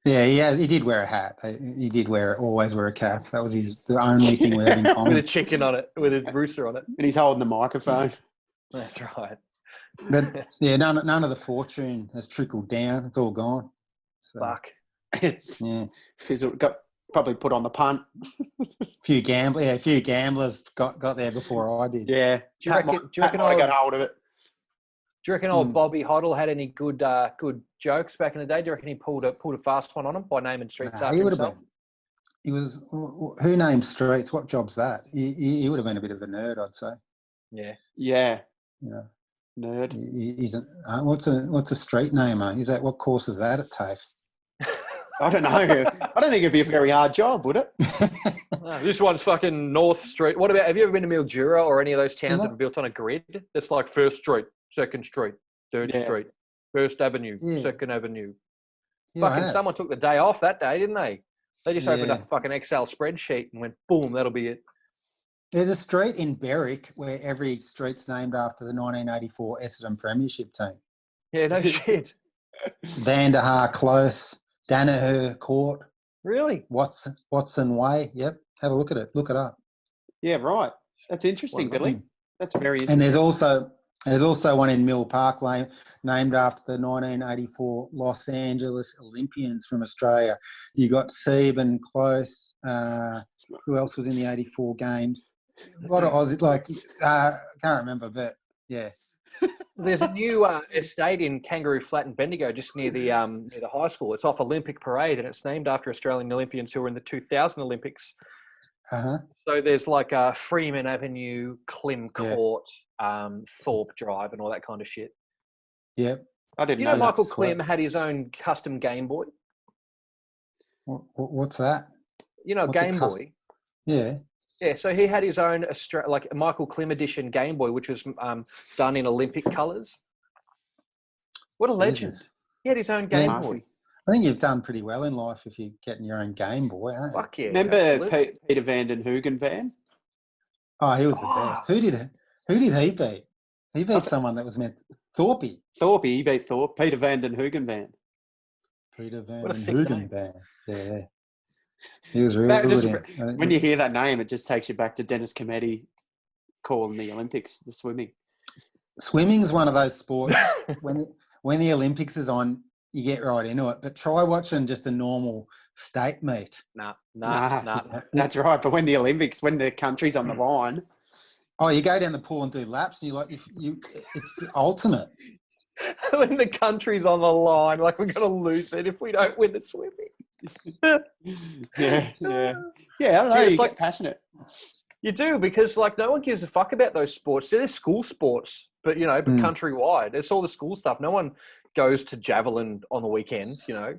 Yeah, he did wear a hat. He did always wear a cap. That was the only thing we had in common. With a chicken on it, with a rooster on it. And he's holding the microphone. That's right. But yeah, none of the fortune has trickled down. It's all gone. So, Fuck. Got probably put on the punt. A few gamblers got there before I did. Yeah. Do you reckon I got hold of it? Do you reckon old Bobby Hoddle had any good jokes back in the day? Do you reckon he pulled a fast one on him by naming streets after himself? He was. Who named streets? What job's that? He would have been a bit of a nerd, I'd say. Yeah. Yeah. Nerd. He's what's a street namer? Is that what course is that at TAFE? I don't know. I don't think it'd be a very hard job, would it? This one's fucking North Street. What about? Have you ever been to Mildura or any of those towns that are built on a grid? That's like First Street, Second Street, Third Street, First Avenue, Second Avenue. Fucking someone took the day off that day, didn't they? They just opened up a fucking Excel spreadsheet and went, boom, that'll be it. There's a street in Berwick where every street's named after the 1984 Essendon Premiership team. Yeah, no shit. Vanderhaar Close, Danaher Court. Really? Watson Way. Yep. Have a look at it. Look it up. Yeah, right. That's interesting, Billy. That's very interesting. And there's also one in Mill Park Lane named after the 1984 Los Angeles Olympians from Australia. You got Sieben, Close. Who else was in the 84 games? A lot of Aussie, can't remember, but yeah. There's a new estate in Kangaroo Flat in Bendigo, just near the high school. It's off Olympic Parade, and it's named after Australian Olympians who were in the 2000 Olympics. Uh-huh. So there's like Freeman Avenue, Klim Court, Thorpe Drive, and all that kind of shit. Yep. I didn't know Michael Klim had his own custom Game Boy? What's that? Game Boy? Yeah. Yeah, so he had his own Michael Klim edition Game Boy, which was done in Olympic colours. What a legend. Jesus. He had his own Game Boy. I think you've done pretty well in life if you're getting your own Game Boy, aren't you? Fuck yeah. Remember Peter van den Hoogen van? Oh, he was the best. Who did he beat? He beat someone that was meant... Thorpe, he beat Thorpe. Peter van den Hoogen van. Peter van den Hoogen van. Yeah. He was really good. When you hear that name, it just takes you back to Dennis Cometti calling the Olympics, the swimming. Swimming's one of those sports, when the Olympics is on, you get right into it. But try watching just a normal state meet. Nah. That's right. But when the country's on the line. Oh, you go down the pool and do laps, and it's the ultimate. When the country's on the line, like we're going to lose it if we don't win the swimming. Yeah. I don't know. You get passionate. You do, because no one gives a fuck about those sports. They're school sports, but but countrywide. It's all the school stuff. No one goes to javelin on the weekend. Yeah,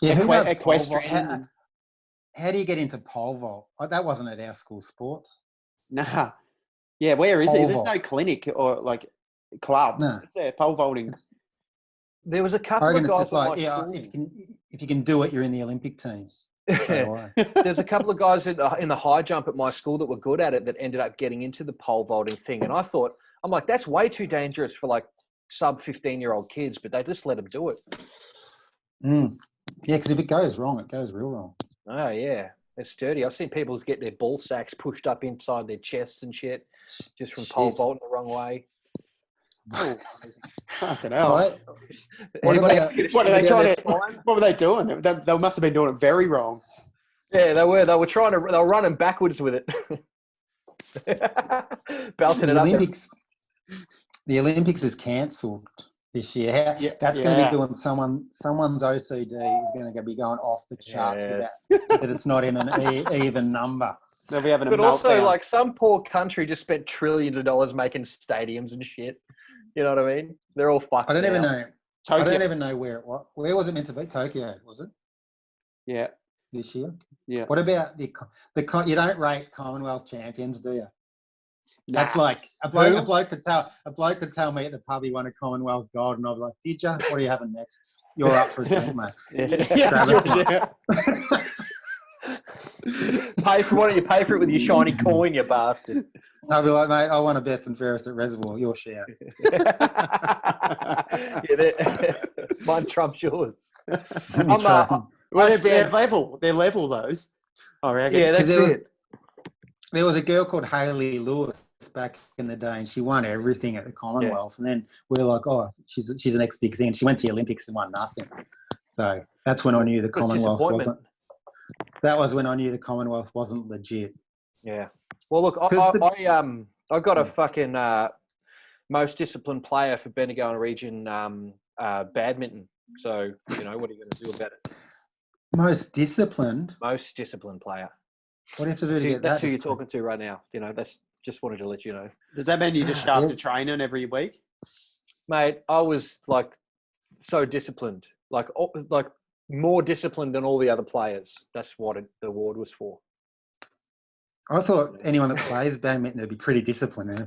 equestrian. How do you get into pole vault? That wasn't at our school sports. Nah. Yeah, where is it? There's no clinic or club. No. It's there, pole vaulting. There was a couple of guys if you can do it, you're in the Olympic team. There's a couple of guys in the high jump at my school that were good at it that ended up getting into the pole vaulting thing. And I'm like, that's way too dangerous for sub 15-year-old kids, but they just let them do it. Mm. Yeah, because if it goes wrong, it goes real wrong. Oh yeah, it's sturdy. I've seen people get their ball sacks pushed up inside their chests and shit, just from pole vaulting the wrong way. Oh, Fucking hell. What What are they trying to? What were they doing? They must have been doing it very wrong. Yeah, they were. They were running backwards with it, belting it up. The Olympics is cancelled this year. That's going to be doing someone's OCD is going to be going off the charts with that it's not in an even number. They'll be having a meltdown. But also, like, some poor country just spent trillions of dollars making stadiums and shit. You know what I mean? They're all fucked. I don't even know. Tokyo. I don't even know where it was. Where was it meant to be? Tokyo, was it? Yeah. This year. Yeah. What about the you don't rate Commonwealth champions, do you? Nah. That's like a bloke could tell me at the pub he won a Commonwealth gold, and I'll be like, "Did ya? What are you having next? You're up for a drink, mate." Why don't you pay for it with your shiny coin, you bastard? I'll be like, "Mate, I want a best and fairest at Reservoir. Your share." Mine trumps yours. They're level. They're level, those. I reckon. Yeah, that's it. There was a girl called Hayley Lewis back in the day, and she won everything at the Commonwealth. And then we're like, "Oh, she's the next big thing." And she went to the Olympics and won nothing. So that's when I knew the Commonwealth wasn't. That was when I knew the Commonwealth wasn't legit. Yeah. Well, look, I got a fucking most disciplined player for Bendigo region badminton. So, you know, what are you going to do about it? Most disciplined? Most disciplined player. What do you have to do to get that? That's who you're talking to right now. You know, that's just wanted to let you know. Does that mean you just show up to training every week? Mate, I was like so disciplined, like more disciplined than all the other players. That's what the award was for. I thought anyone that plays badminton would be pretty disciplined. Eh?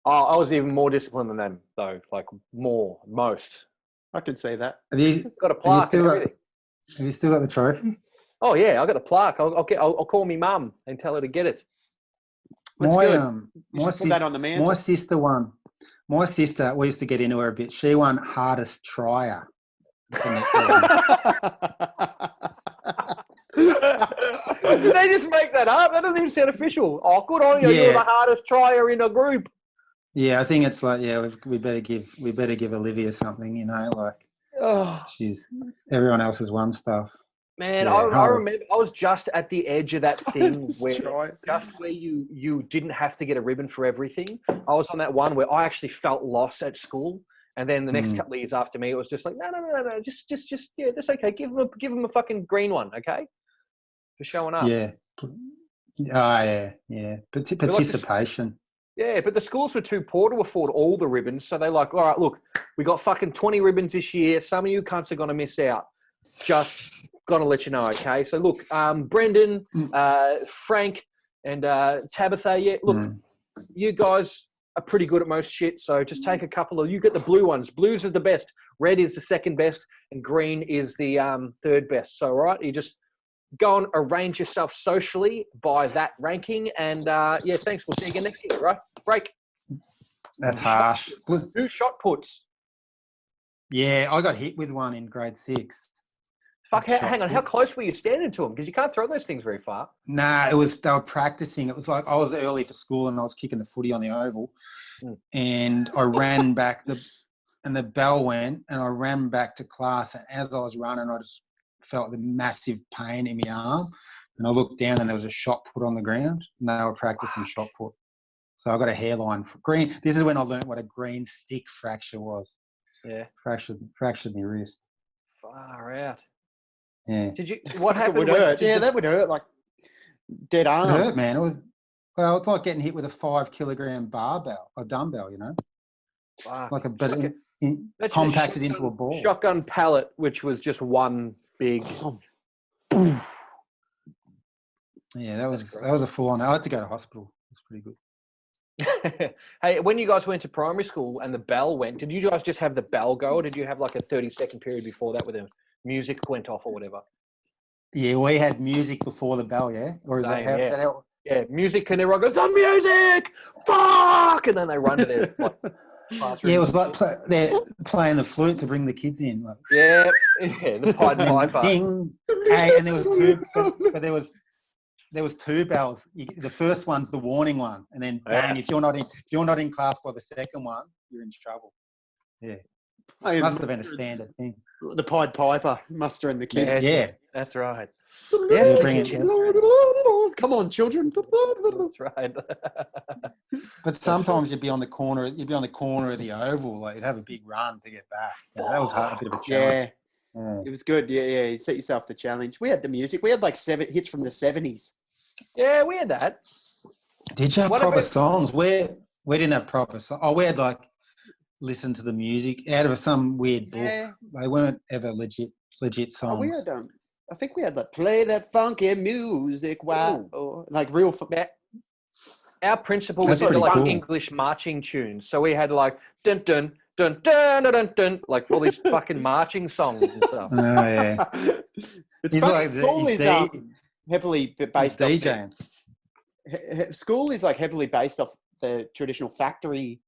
Oh, I was even more disciplined than them, though. Like most. I can see that. Have you got a plaque and everything? Have you still got the trophy? Oh yeah, I got the plaque. I'll call me mum and tell her to get it. That's good. Put that on the mantle. My sister won. My sister, we used to get into her a bit. She won hardest trier. Did they just make that up? That doesn't even sound official. Oh, good on you. You're the hardest trier in a group. Yeah, I think it's like, we better give Olivia something, you know, like everyone else has won stuff. Man, I remember I was just at the edge of that thing where you didn't have to get a ribbon for everything. I was on that one where I actually felt lost at school. And then the next couple of years after me, it was just like, no, just that's okay. Give them a fucking green one, okay? For showing up. Yeah. Yeah. Participation. But the schools were too poor to afford all the ribbons. So they're like, all right, look, we got fucking 20 ribbons this year. Some of you cunts are going to miss out. Just going to let you know, okay? So look, Brendan, Frank, and Tabitha, look, you guys are pretty good at most shit. So just take a couple of, you get the blue ones. Blues are the best. Red is the second best. And green is the third best. So, all right, you just go and arrange yourself socially by that ranking. And, thanks. We'll see you again next year, right? Break. That's harsh. 2 shot puts. Yeah, I got hit with one in grade 6. Fuck, hang on. How close were you standing to them? Because you can't throw those things very far. Nah, they were practicing. It was like I was early for school and I was kicking the footy on the oval. And I ran back, and the bell went, and I ran back to class. And as I was running, I just felt the massive pain in my arm. And I looked down and there was a shot put on the ground. And they were practicing shot put. So I got a hairline for green. This is when I learned what a green stick fracture was. Yeah. Fractured my wrist. Far out. Yeah. What happened? That would hurt, like dead arm. It hurt, man. It's like getting hit with a 5-kilogram barbell, a dumbbell, you know? Fuck. Compacted into a ball. Shotgun pallet, which was just one big. Yeah, that was a full on. I had to go to hospital. It's pretty good. Hey, when you guys went to primary school and the bell went, did you guys just have the bell go, or did you have like a 30-second period before that where the music went off or whatever? Yeah, we had music before the bell, yeah? Or is that how? Yeah, music, and everyone goes, the music! Fuck! And then they run to their... Yeah, it was like they're playing the flute to bring the kids in. Like, yeah, the Pied Piper. ding. Hey, and there was two, but there was two bells. The first one's the warning one, and then bang! Yeah. If you're not in class by the second one, you're in trouble. Yeah, must have been a standard thing. The Pied Piper mustering the kids. Yeah. That's right. Yeah, Yes, bring kids. Come on, children. That's right. But sometimes you'd be on the corner. You'd be on the corner of the oval. Like you'd have a big run to get back. Yeah, that was a bit of a challenge. Yeah, it was good. Yeah. You set yourself the challenge. We had the music. We had like 7 hits from the 70s. Yeah, we had that. Did you have What proper about- songs? We didn't have proper songs. Oh, we had like listen to the music out of some weird book. Yeah. They weren't ever legit songs. Oh, we had I think we had like play that funky music. Wow, or like real. Our principal That's was into pretty like cool. English marching tunes, so we had like dun dun dun dun dun dun, dun like all these fucking marching songs and stuff. Oh yeah. It's He's funny. like School is heavily based off. DJing. School is like heavily based off the traditional factory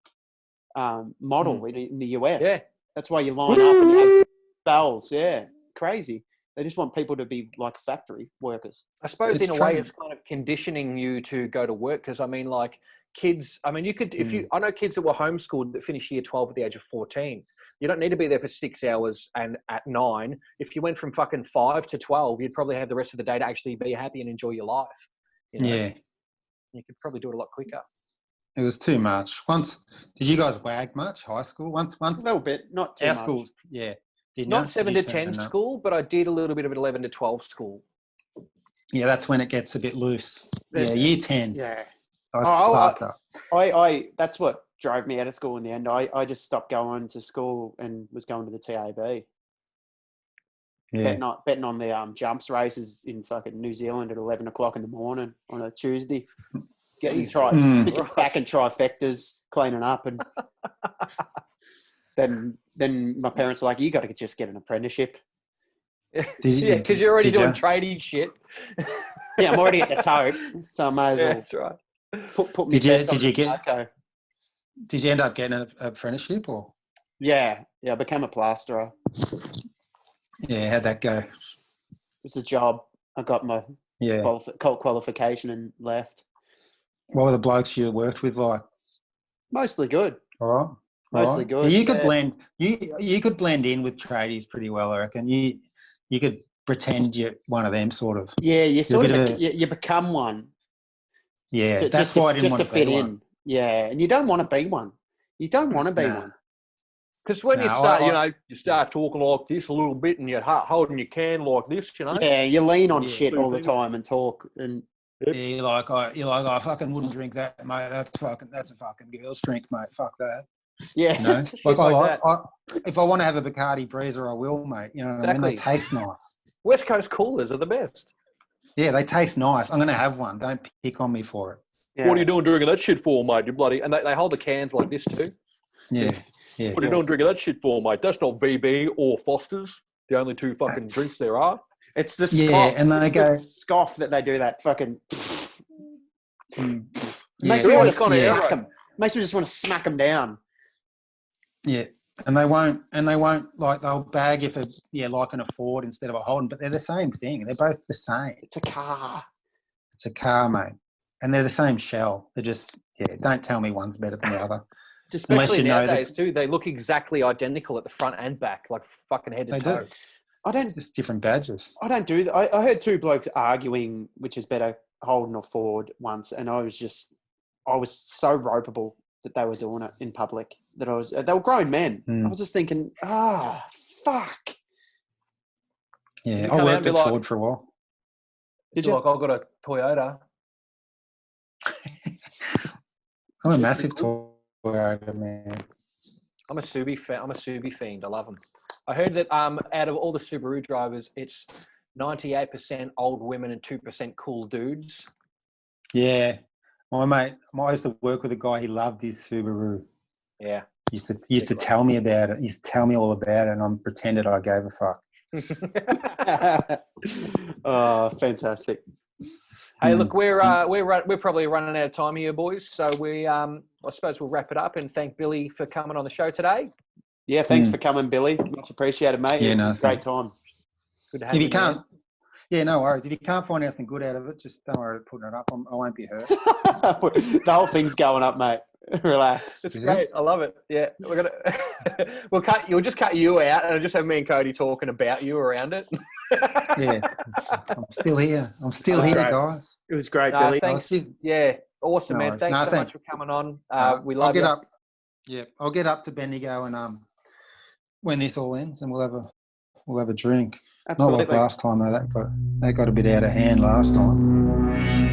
model in the US. Yeah. That's why you line up and you have bells. Yeah, crazy. They just want people to be like factory workers. I suppose It's in a way true. it's kind of conditioning you to go to work because I mean like kids, I mean you could, if you, I know kids that were homeschooled that finished year 12 at the age of 14. You don't need to be there for 6 hours and at 9. If you went from fucking 5 to 12, you'd probably have the rest of the day to actually be happy and enjoy your life. You know? Yeah. You could probably do it a lot quicker. It was too much. Once, did you guys wag much? High school? Once. A little bit, not too Our much. school, yeah. Did Not you? 7 Did to you 10 turn up? school, but I did a little bit of 11 to 12 school. Yeah, that's when it gets a bit loose. There's- Yeah, year 10. Yeah. I was sparked up. I that's what drove me out of school in the end. I just stopped going to school and was going to the TAB. Yeah. Betting on the jumps races in fucking New Zealand at 11 o'clock in the morning on a Tuesday. Getting Jesus back in trifectas, cleaning up, and then my parents were like, "You got to just get an apprenticeship." Yeah, because you're already did doing ya? trading shit. Yeah, I'm already at the tote, so I may as Yeah, well that's right. put me bets on the Snarko. Did you end up getting an apprenticeship or? Yeah, I became a plasterer. Yeah, how'd that go? It's a job. I got my qualification and left. What were the blokes you worked with like? Mostly good. All right. Mostly good. Yeah, you could yeah. blend. You could blend in with tradies pretty well, I reckon. You could pretend you're one of them, sort of. Yeah, you sort You're a of bit you become one. Yeah, that's why I didn't want to to fit be in. one. Yeah, and you don't want to be one. You don't want to be one. Because when you No, start, you start talking like this a little bit and you're holding your can like this, Yeah, you lean on Yeah. shit all the time and talk and. Yeah, you're like, I fucking wouldn't drink that, mate. That's a fucking girl's drink, mate. Fuck that. Yeah. You know, Shit like if I want to have a Bacardi Breezer, I will, mate. You know what I mean? They Exactly. taste nice. West Coast coolers are the best. Yeah, they taste nice. I'm going to have one. Don't pick on me for it. Yeah. What are you doing drinking that shit for, mate? You bloody... And they hold the cans like this too. Yeah. What are you doing drinking that shit for, mate? That's not VB or Foster's. The only two fucking drinks there are. It's the scoff. and they It's go the scoff that they do that fucking. Makes Yeah. me want It's to kinda smack air them. Makes me just want to smack them down. Yeah, and they won't like they'll bag you for liking a Ford instead of a Holden, but they're the same thing. They're both the same. It's a car. It's a car, mate, and they're the same shell. They're just Don't tell me one's better than the other. Especially you know nowadays too. They look exactly identical at the front and back, like fucking head to They toe. do. I don't Just different badges. do that. I heard two blokes arguing which is better, Holden or Ford, once, and I was so ropeable that they were doing it in public. They were grown men. I was just thinking, fuck. Yeah, You I come out and worked be at like- Ford for a while. Did you? Like, I've got a Toyota. I'm a massive Toyota man. I'm a Subi fan. I'm a Subi fiend. I love them. I heard that out of all the Subaru drivers, it's 98% old women and 2% cool dudes. Yeah, my mate. I used to work with a guy. He loved his Subaru. Yeah. He used to tell me about it. He used to tell me all about it, and I pretended I gave a fuck. Oh, fantastic. Hey, look, we're probably running out of time here, boys. So I suppose we'll wrap it up and thank Billy for coming on the show today. Yeah, thanks for coming, Billy. Much appreciated, mate. Yeah, It was a great thanks. time. Good to have If you, you can't, yeah, no worries. If you can't find anything good out of it, just don't worry about putting it up. I won't be hurt. The whole thing's going up, mate. Relax. It's great. I love it. Yeah, we're gonna we'll just cut you out, and I'll just have me and Cody talking about you around it. Yeah, I'm still here. I'm still That's here, great. guys. It was great, No, Billy. thanks. Yeah, awesome, No man. worries. Thanks No, so thanks. much for coming on. We I'll love get you. up. Yeah, I'll get up to Bendigo and when this all ends, and we'll have a drink. Absolutely. Not like last time though. That got a bit out of hand last time.